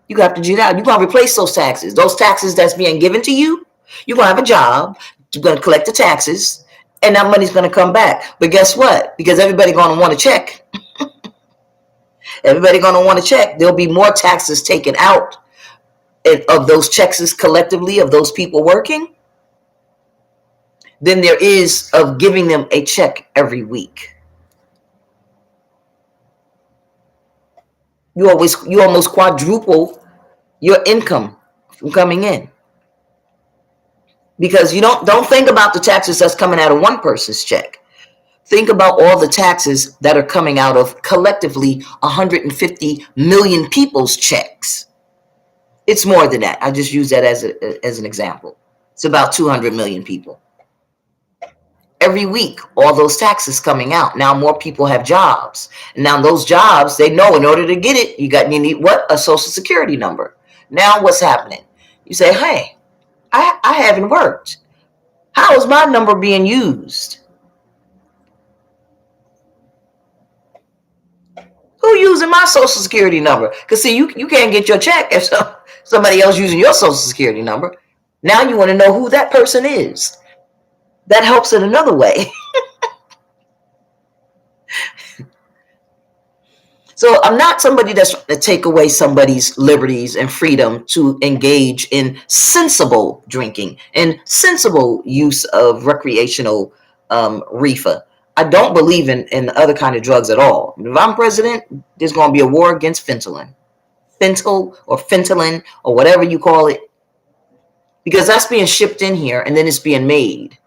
You got to do that. You're going to replace those taxes. Those taxes that's being given to you, you're going to have a job. You're going to collect the taxes, and that money's going to come back. But guess what? Because everybody's going to want a check. Everybody's going to want a check. There'll be more taxes taken out of those checks collectively of those people working than there is of giving them a check every week. You almost quadruple your income from coming in. Because you don't think about the taxes that's coming out of one person's check. Think about all the taxes that are coming out of collectively 150 million people's checks. It's more than that. I just use that as an example. It's about 200 million people. Every week, all those taxes coming out. Now more people have jobs. And now those jobs, they know in order to get it, you need what? A social security number. Now what's happening? You say, hey, I haven't worked. How is my number being used? Who using my social security number? Because see, you can't get your check if somebody else using your social security number. Now you want to know who that person is. That helps in another way. So I'm not somebody that's trying to take away somebody's liberties and freedom to engage in sensible drinking and sensible use of recreational reefer. I don't believe in other kind of drugs at all. If I'm president, there's going to be a war against fentanyl or fentanyl or whatever you call it, because that's being shipped in here and then it's being made.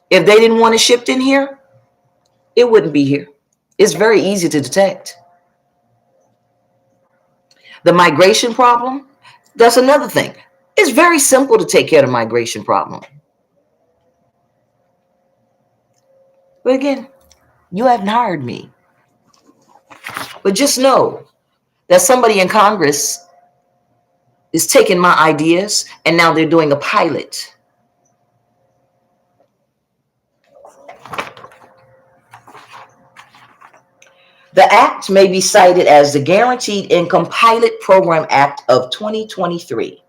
If they didn't want it shipped in here, it wouldn't be here. It's very easy to detect. The migration problem, that's another thing. It's very simple to take care of the migration problem. But again, you haven't hired me. But just know that somebody in Congress is taking my ideas and now they're doing a pilot. The act may be cited as the Guaranteed Income Pilot Program Act of 2023.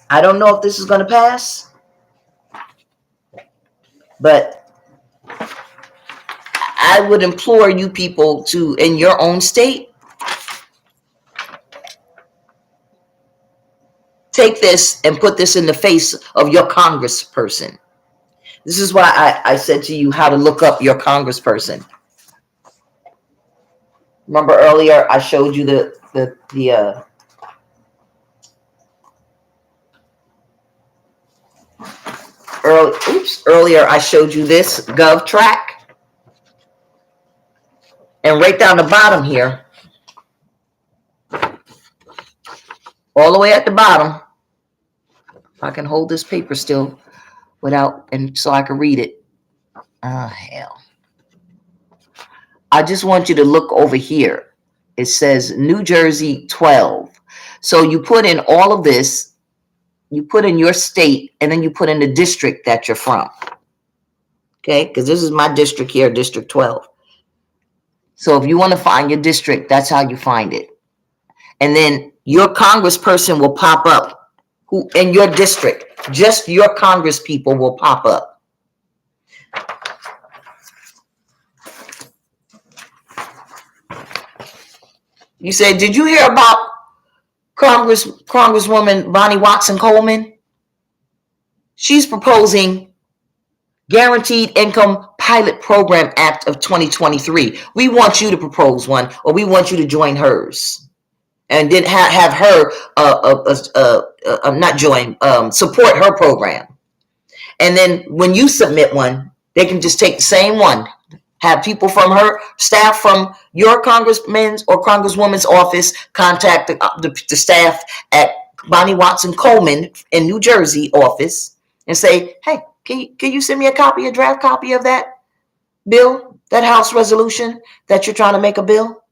I don't know if this is going to pass, but I would implore you people to, in your own state, take this and put this in the face of your congressperson. This is why I said to you how to look up your congressperson. Remember earlier I showed you earlier I showed you this Gov track, and right down the bottom here, all the way at the bottom, if I can hold this paper still without, and so I can read it. Oh hell. I just want you to look over here. It says New Jersey 12. So you put in all of this, you put in your state, and then you put in the district that you're from. Okay, because this is my district here, District 12. So if you want to find your district, that's how you find it. And then your congressperson will pop up, who in your district, just your congress people will pop up. You say, did you hear about Congresswoman Bonnie Watson Coleman? She's proposing Guaranteed Income Pilot Program Act of 2023. We want you to propose one, or we want you to join hers, and then have her not join, support her program. And then when you submit one, they can just take the same one, have people from her staff from your congressman's or congresswoman's office contact the staff at Bonnie Watson Coleman in New Jersey office and say, hey, can you send me a draft copy of that bill, that House resolution that you're trying to make a bill?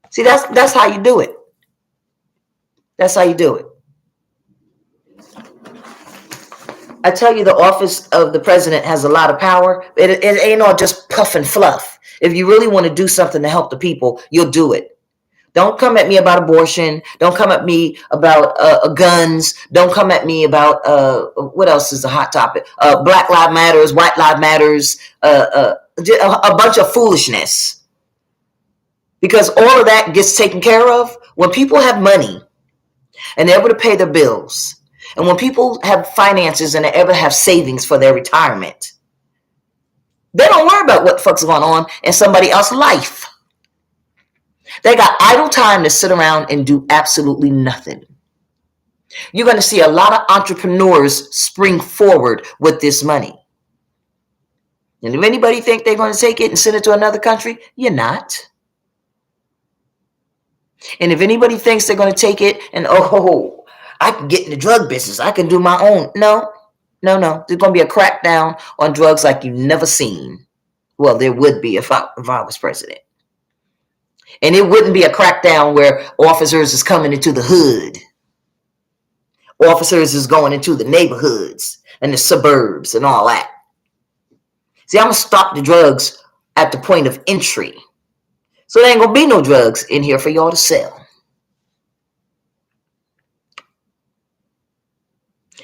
See, that's how you do it. That's how you do it. I tell you, the office of the president has a lot of power. It ain't all just puff and fluff. If you really want to do something to help the people, you'll do it. Don't come at me about abortion. Don't come at me about guns. Don't come at me about what else is a hot topic? Black Lives Matters, White Lives Matters, a bunch of foolishness. Because all of that gets taken care of when people have money and they're able to pay their bills. And when people have finances and they ever have savings for their retirement, they don't worry about what the fuck's going on in somebody else's life. They got idle time to sit around and do absolutely nothing. You're going to see a lot of entrepreneurs spring forward with this money. And if anybody think they're going to take it and send it to another country, you're not. And if anybody thinks they're going to take it and, I can get in the drug business, I can do my own. No. There's going to be a crackdown on drugs like you've never seen. Well, there would be if I was president. And it wouldn't be a crackdown where officers is coming into the hood. Officers is going into the neighborhoods and the suburbs and all that. See, I'm going to stop the drugs at the point of entry. So there ain't going to be no drugs in here for y'all to sell.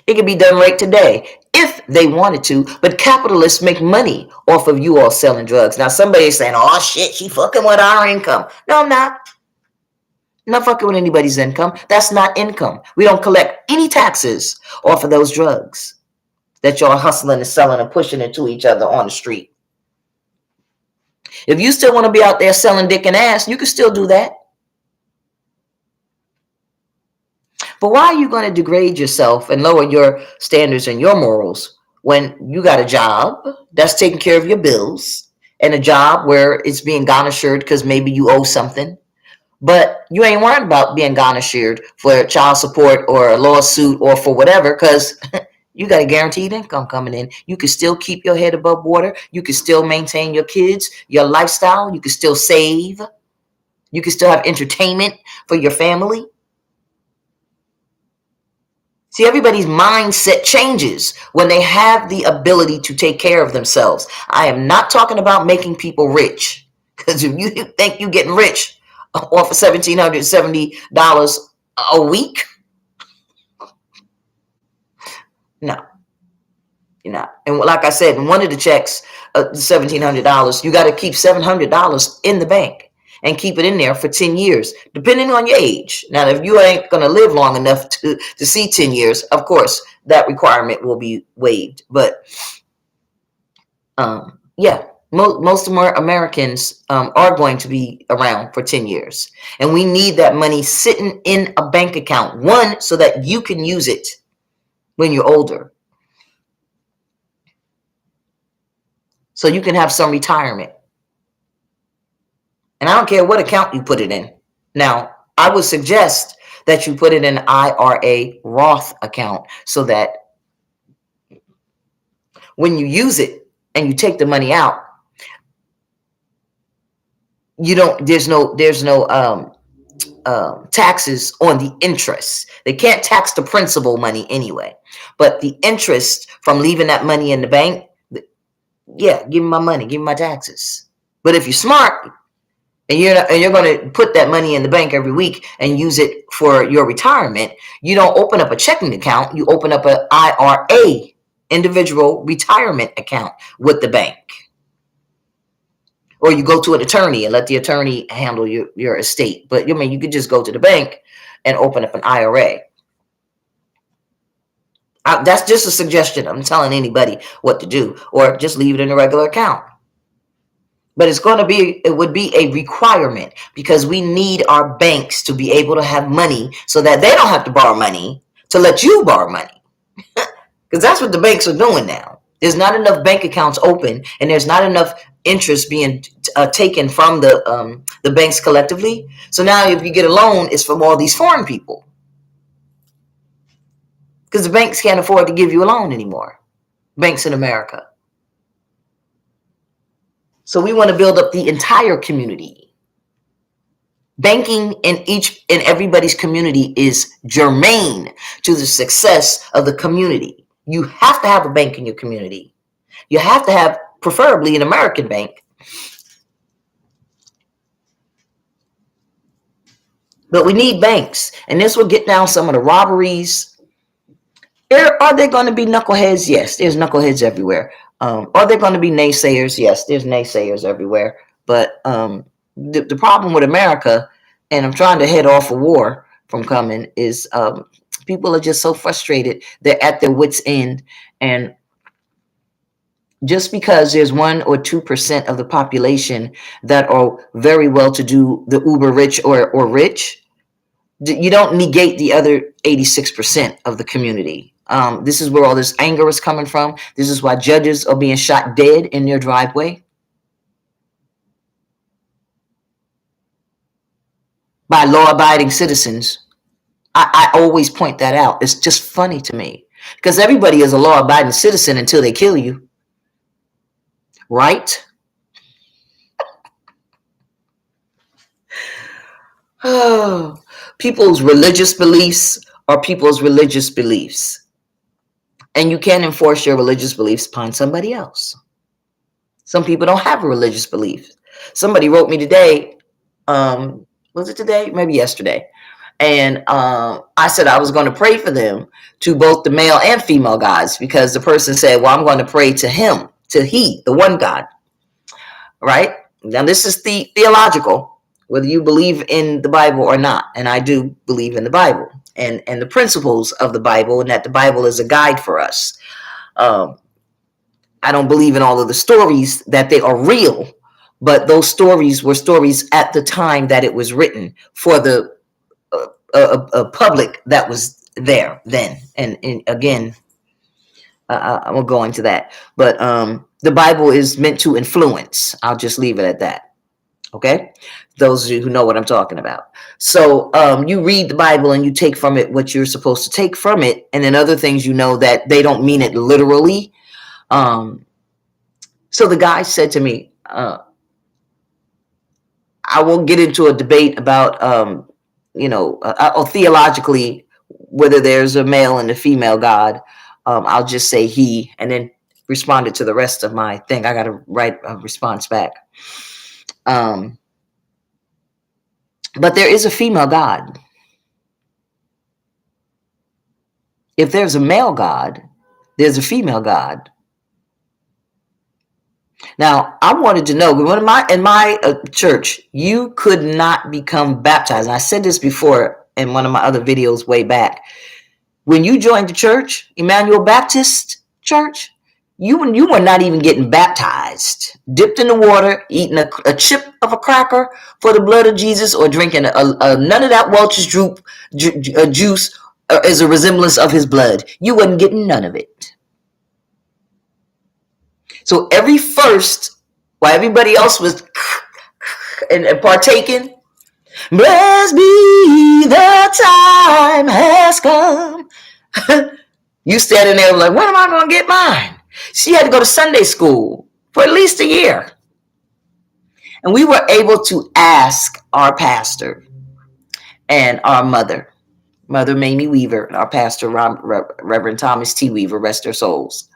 It could be done right today if they wanted to, but capitalists make money off of you all selling drugs. Now, somebody's saying, oh, shit, she fucking with our income. No, I'm not. I'm not fucking with anybody's income. That's not income. We don't collect any taxes off of those drugs that y'all hustling and selling and pushing into each other on the street. If you still want to be out there selling dick and ass, you can still do that. But why are you going to degrade yourself and lower your standards and your morals when you got a job that's taking care of your bills and a job where it's being garnished because maybe you owe something, but you ain't worried about being garnished for child support or a lawsuit or for whatever because you got a guaranteed income coming in. You can still keep your head above water. You can still maintain your kids, your lifestyle. You can still save. You can still have entertainment for your family. See, everybody's mindset changes when they have the ability to take care of themselves. I am not talking about making people rich, because if you think you're getting rich off of $1,770 a week, no, you're not. And like I said, in one of the checks, $1,700, you got to keep $700 in the bank and keep it in there for 10 years, depending on your age. Now, if you ain't going to live long enough to see 10 years, of course, that requirement will be waived. But yeah, most more Americans are going to be around for 10 years. And we need that money sitting in a bank account. One, so that you can use it when you're older. So you can have some retirement. And I don't care what account you put it in. Now, I would suggest that you put it in an IRA Roth account, so that when you use it and you take the money out, you don't, there's no taxes on the interest. They can't tax the principal money anyway, but the interest from leaving that money in the bank, yeah, give me my money, give me my taxes. But if you're smart and you're going to put that money in the bank every week and use it for your retirement, you don't open up a checking account. You open up an IRA, individual retirement account, with the bank. Or you go to an attorney and let the attorney handle your estate. But I mean, you could just go to the bank and open up an IRA. That's just a suggestion. I'm telling anybody what to do, or just leave it in a regular account. But it would be a requirement, because we need our banks to be able to have money so that they don't have to borrow money to let you borrow money. Because that's what the banks are doing now. There's not enough bank accounts open, and there's not enough interest being taken from the banks collectively. So now if you get a loan, it's from all these foreign people, because the banks can't afford to give you a loan anymore. Banks in America. So we want to build up the entire community. Banking in everybody's community is germane to the success of the community. You have to have a bank in your community. You have to have, preferably, an American bank. But we need banks. And this will get down some of the robberies. Are there going to be knuckleheads? Yes, there's knuckleheads everywhere. Are there going to be naysayers? Yes, there's naysayers everywhere. But the problem with America, and I'm trying to head off a war from coming, is people are just so frustrated. They're at their wits' end. And just because there's 1 or 2% of the population that are very well to do, the uber rich or rich, you don't negate the other 86% of the community. This is where all this anger is coming from. This is why judges are being shot dead in their driveway by law-abiding citizens. I always point that out. It's just funny to me, because everybody is a law-abiding citizen until they kill you, right? Oh, people's religious beliefs are people's religious beliefs. And you can't enforce your religious beliefs upon somebody else. Some people don't have a religious belief. Somebody wrote me today, was it today? Maybe yesterday. And I said I was going to pray for them, to both the male and female gods, because the person said, well, I'm going to pray to him, to he, the one God. Right? Now, this is theological, whether you believe in the Bible or not. And I do believe in the Bible and the principles of the Bible, and that the Bible is a guide for us. I don't believe in all of the stories that they are real, but those stories were stories at the time that it was written for the public that was there then. And again, I will go into that. But the Bible is meant to influence. I'll just leave it at that. Okay? Those of you who know what I'm talking about. So you read the Bible and you take from it what you're supposed to take from it. And then other things, you know that they don't mean it literally. So the guy said to me, I won't get into a debate about, or theologically, whether there's a male and a female God. I'll just say he, and then responded to the rest of my thing. I got to write a response back. But there is a female God. If there's a male God, there's a female God. Now, I wanted to know, in my church, you could not become baptized. And I said this before in one of my other videos way back. When you joined the church, Emmanuel Baptist Church, you were not even getting baptized, dipped in the water, eating a chip of a cracker for the blood of Jesus, or drinking none of that Welch's juice as a resemblance of his blood. You wasn't getting none of it. So while everybody else was and partaking, blessed be the time has come. You standing there like, when am I going to get mine? She had to go to Sunday school for at least a year. And we were able to ask our pastor and our Mother Mamie Weaver, and our pastor, Reverend Thomas T. Weaver, rest their souls,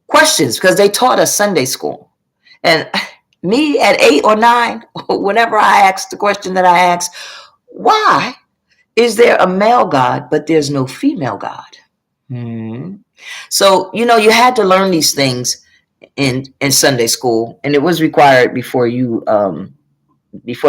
questions, because they taught us Sunday school. And me at 8 or 9, whenever I asked the question that I asked, why is there a male God, but there's no female God? So, you had to learn these things in Sunday school, and it was required before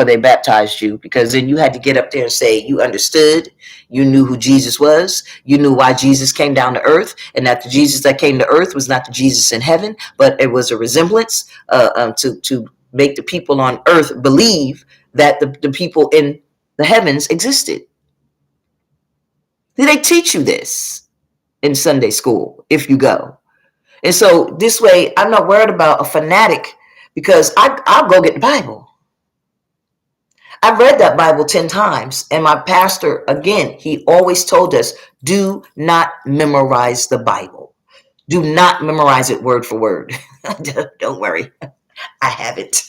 they baptized you, because then you had to get up there and say you understood, you knew who Jesus was, you knew why Jesus came down to earth, and that the Jesus that came to earth was not the Jesus in heaven, but it was a resemblance to make the people on earth believe that the people in the heavens existed. Did they teach you this in Sunday school if you go? And so this way, I'm not worried about a fanatic, because I'll go get the Bible. I've read that Bible 10 times. And my pastor, again, he always told us, do not memorize the Bible. Do not memorize it word for word. Don't worry. I have it.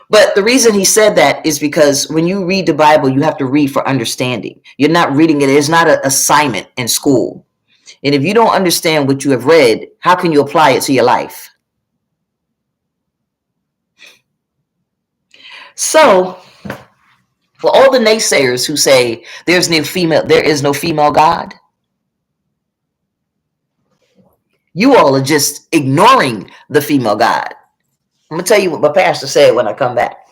But the reason he said that is because when you read the Bible, you have to read for understanding. You're not reading it. It's not an assignment in school. And if you don't understand what you have read, how can you apply it to your life? So, for all the naysayers who say there is no female God, you all are just ignoring the female God. I'm going to tell you what my pastor said when I come back.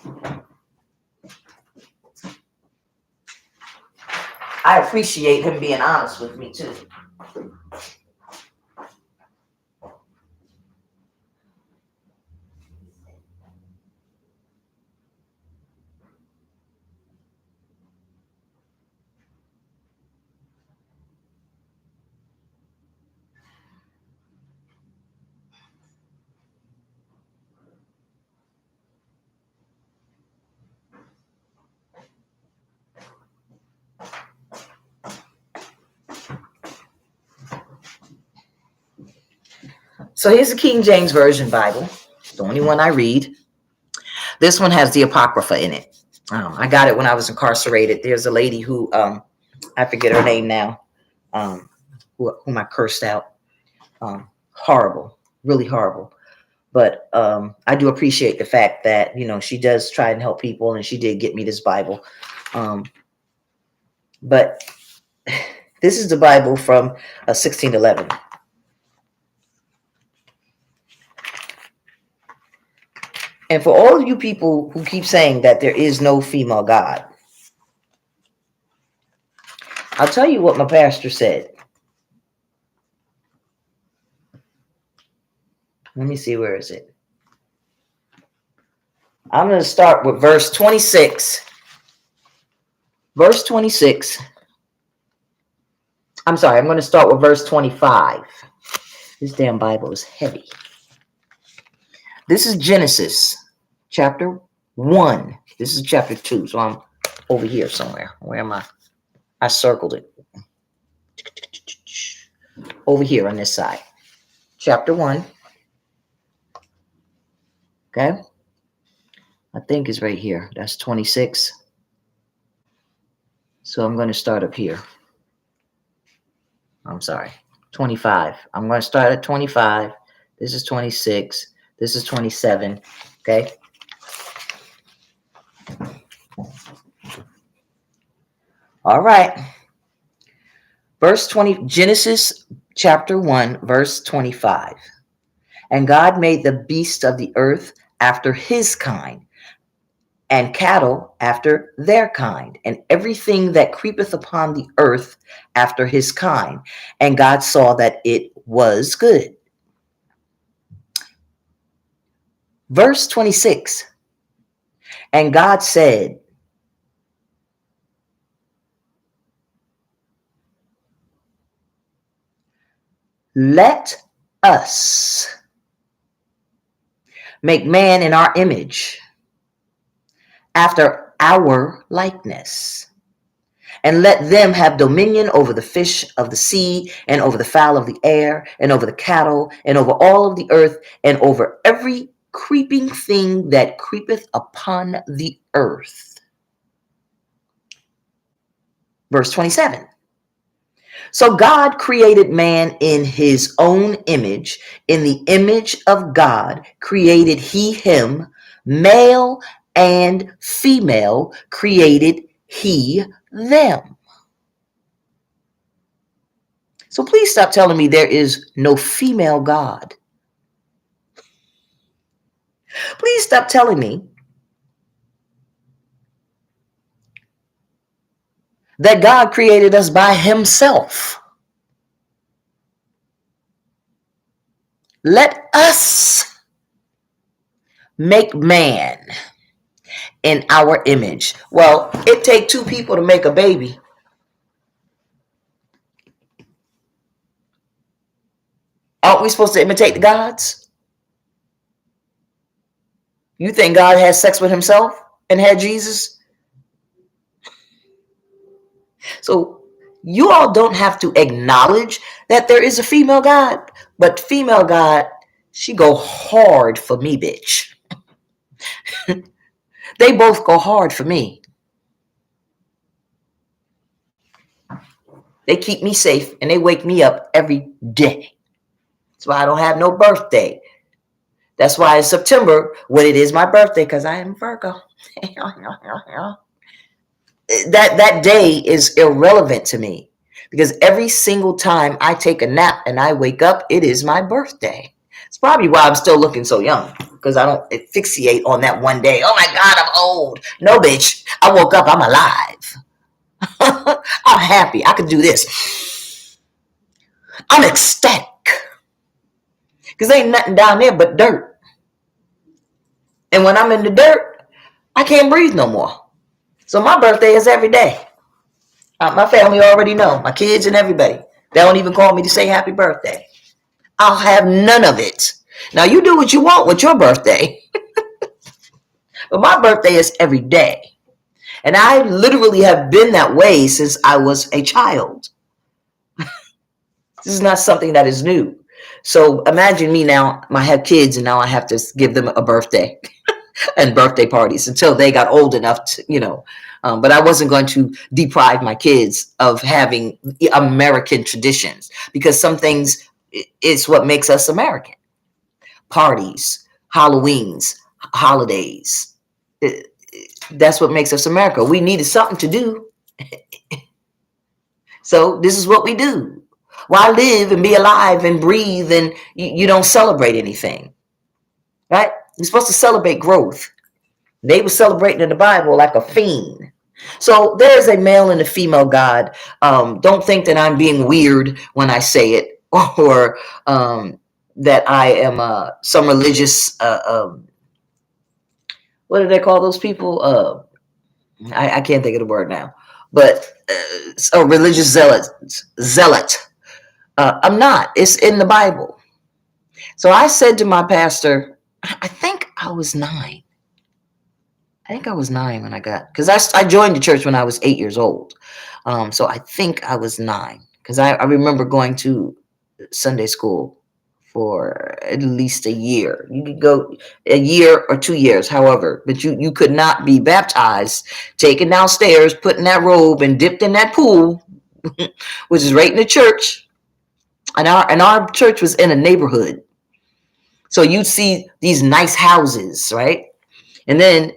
I appreciate him being honest with me too. So here's the King James Version Bible, the only one I read. This one has the Apocrypha in it. I got it when I was incarcerated. There's a lady who, I forget her name now, whom I cursed out. Horrible, really horrible. But I do appreciate the fact that, she does try and help people, and she did get me this Bible. But this is the Bible from 1611. And for all of you people who keep saying that there is no female God, I'll tell you what my pastor said. Let me see, where is it? I'm going to start with verse 26. Verse 26. I'm sorry, I'm going to start with verse 25. This damn Bible is heavy. This is Genesis chapter 1. This is chapter 2, so I'm over here somewhere. Where am I? I circled it. Over here on this side. Chapter 1. Okay. I think it's right here. That's 26. So I'm going to start up here. I'm sorry, 25. I'm going to start at 25. This is 26. This is 27. Okay. All right. Verse 20, Genesis chapter 1, verse 25. And God made the beasts of the earth after his kind, and cattle after their kind, and everything that creepeth upon the earth after his kind. And God saw that it was good. Verse 26. And God said, let us make man in our image, after our likeness, and let them have dominion over the fish of the sea, and over the fowl of the air, and over the cattle, and over all of the earth, and over every creeping thing that creepeth upon the earth. Verse 27. So God created man in his own image. In the image of God created he him, male and female created he them. So please stop telling me there is no female God. Please stop telling me that God created us by himself. Let us make man in our image. Well, it takes two people to make a baby. Aren't we supposed to imitate the gods? You think God had sex with himself and had Jesus? So you all don't have to acknowledge that there is a female God, but female God, she go hard for me, bitch. They both go hard for me. They keep me safe and they wake me up every day. That's why I don't have no birthday. That's why in September, when it is my birthday, because I am Virgo, that day is irrelevant to me, because every single time I take a nap and I wake up, it is my birthday. It's probably why I'm still looking so young, because I don't fixate on that one day. Oh my God, I'm old. No, bitch. I woke up. I'm alive. I'm happy. I could do this. I'm ecstatic. Because ain't nothing down there but dirt. And when I'm in the dirt, I can't breathe no more. So my birthday is every day. My family already know. My kids and everybody. They don't even call me to say happy birthday. I'll have none of it. Now you do what you want with your birthday. But my birthday is every day. And I literally have been that way since I was a child. This is not something that is new. So imagine me now, I have kids and now I have to give them a birthday and birthday parties until they got old enough to, but I wasn't going to deprive my kids of having American traditions, because some things, it's what makes us American. Parties, Halloweens, holidays. That's what makes us America. We needed something to do. So this is what we do. Why live and be alive and breathe and you don't celebrate anything, right? You're supposed to celebrate growth. They were celebrating in the Bible like a fiend. So there's a male and a female God. Don't think that I'm being weird when I say it, or that I am some religious, what do they call those people? I can't think of the word now, but a religious zealot. I'm not. It's in the Bible. So I said to my pastor, I think I was 9. I think I was 9 when because I joined the church when I was 8 years old. So I think I was 9, because I remember going to Sunday school for at least a year. You could go a year or 2 years, however, but you could not be baptized, taken downstairs, put in that robe, and dipped in that pool, which is right in the church. And our church was in a neighborhood. So you'd see these nice houses, right? And then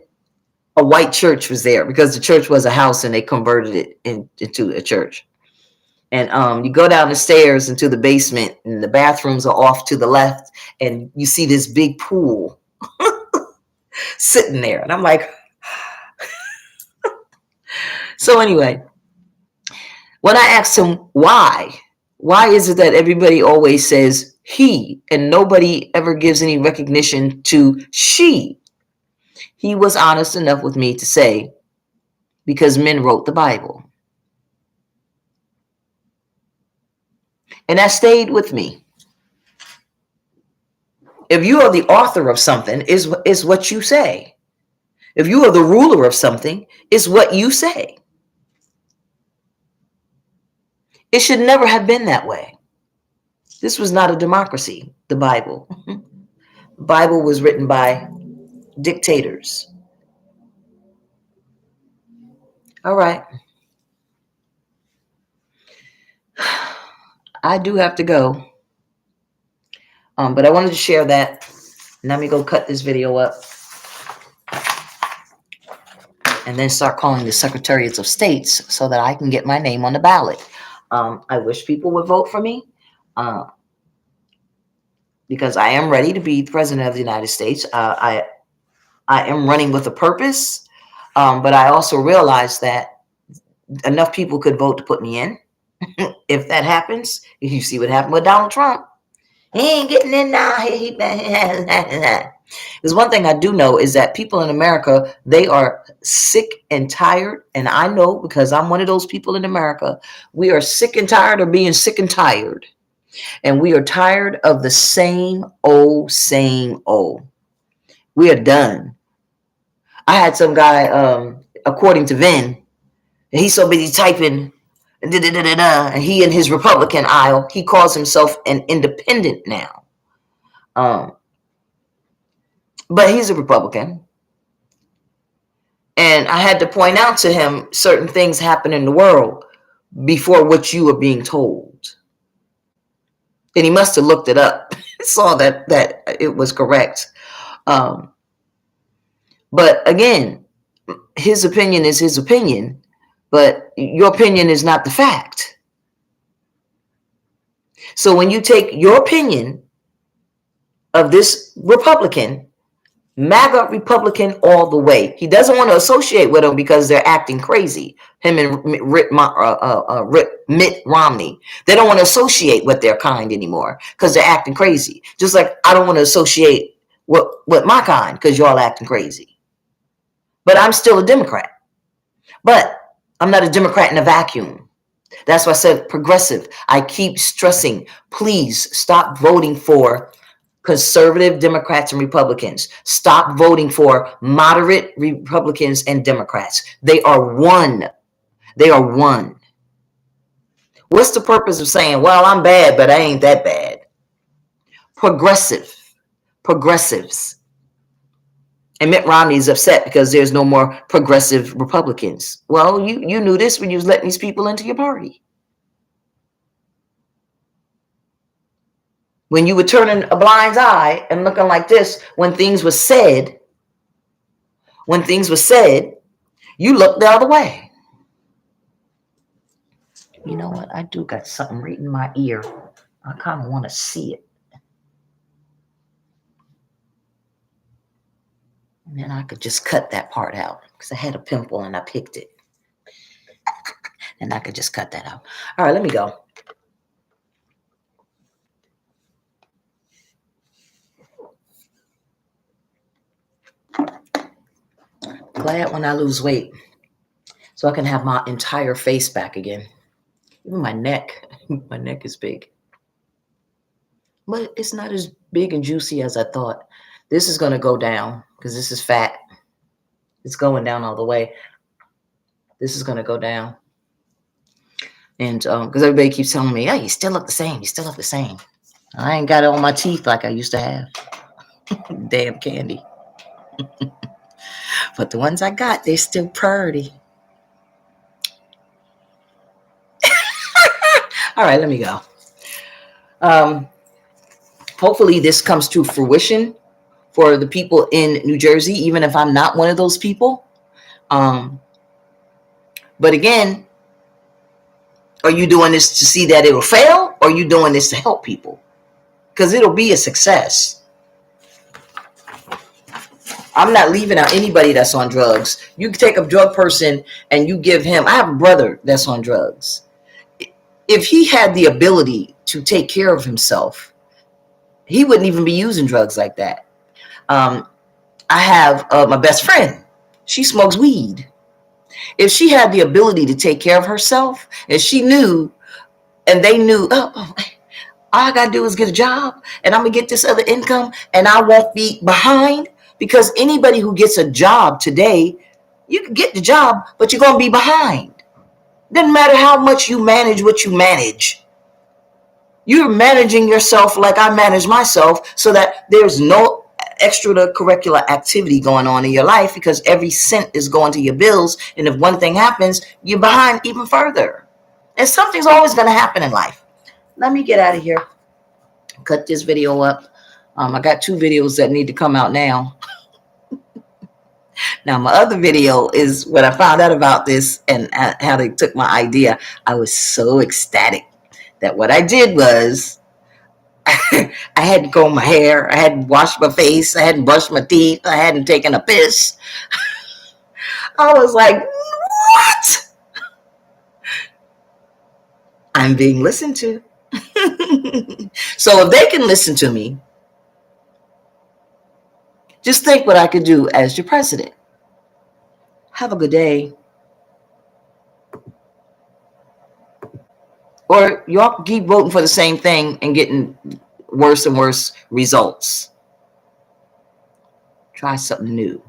a white church was there because the church was a house and they converted it into a church. And you go down the stairs into the basement and the bathrooms are off to the left and you see this big pool sitting there. And I'm like, so anyway, when I asked him why is it that everybody always says he and nobody ever gives any recognition to she? He was honest enough with me to say, because men wrote the Bible. And that stayed with me. If you are the author of something, is what you say. If you are the ruler of something, is what you say. It should never have been that way. This was not a democracy, the Bible. The Bible was written by dictators. All right. I do have to go. But I wanted to share that. Let me go cut this video up. And then start calling the secretariats of states so that I can get my name on the ballot. I wish people would vote for me because I am ready to be president of the United States. I am running with a purpose, but I also realize that enough people could vote to put me in. If that happens, you see what happened with Donald Trump. He ain't getting in now. There's one thing I do know is that people in America, they are sick and tired. And I know because I'm one of those people in America. We are sick and tired of being sick and tired. And we are tired of the same old, same old. We are done. I had some guy, according to Vin, he's so busy typing, and he in his Republican aisle, he calls himself an independent now. But he's a Republican. And I had to point out to him certain things happen in the world before what you are being told. And he must have looked it up, saw that it was correct. But again, his opinion is his opinion, but your opinion is not the fact. So when you take your opinion of this Republican, MAGA Republican all the way, he doesn't want to associate with them because they're acting crazy. Him and Mitt Romney, they don't want to associate with their kind anymore because they're acting crazy. Just like I don't want to associate with my kind because y'all acting crazy. But I'm still a Democrat. But I'm not a Democrat in a vacuum. That's why I said progressive. I keep stressing, please stop voting for conservative Democrats and Republicans. Stop voting for moderate Republicans and Democrats. They are one. They are one. What's the purpose of saying, well, I'm bad, but I ain't that bad? Progressives. And Mitt Romney is upset because there's no more progressive Republicans. Well, you knew this when you was letting these people into your party. When you were turning a blind eye and looking like this, when things were said, you looked the other way. You know what? I do got something right in my ear. I kind of want to see it. And then I could just cut that part out because I had a pimple and I picked it. And I could just cut that out. All right, let me go. Glad when I lose weight so I can have my entire face back again. Even my neck. My neck is big. But it's not as big and juicy as I thought. This is going to go down because this is fat. It's going down all the way. This is going to go down. And because everybody keeps telling me, oh, you still look the same. You still look the same. I ain't got it on my teeth like I used to have. Damn candy. But the ones I got, they're still pretty. All right, let me go. Hopefully this comes to fruition for the people in New Jersey, even if I'm not one of those people. But again, are you doing this to see that it will fail, or are you doing this to help people? Because it'll be a success. I'm not leaving out anybody that's on drugs. You can take a drug person and you give him, I have a brother that's on drugs. If he had the ability to take care of himself, he wouldn't even be using drugs like that. I have my best friend. She smokes weed. If she had the ability to take care of herself, and she knew, and they knew, oh, all I got to do is get a job, and I'm going to get this other income, and I won't be behind. Because anybody who gets a job today, you can get the job, but you're going to be behind. Doesn't matter how much you manage what you manage. You're managing yourself like I manage myself, so that there's no extracurricular activity going on in your life, because every cent is going to your bills. And if one thing happens, you're behind even further. And something's always going to happen in life. Let me get out of here. Cut this video up. I got 2 videos that need to come out now. Now, my other video is when I found out about this and how they took my idea. I was so ecstatic that what I did was I hadn't combed my hair, I hadn't washed my face, I hadn't brushed my teeth, I hadn't taken a piss. I was like, what? I'm being listened to. So if they can listen to me, just think what I could do as your president. Have a good day. Or y'all keep voting for the same thing and getting worse and worse results. Try something new.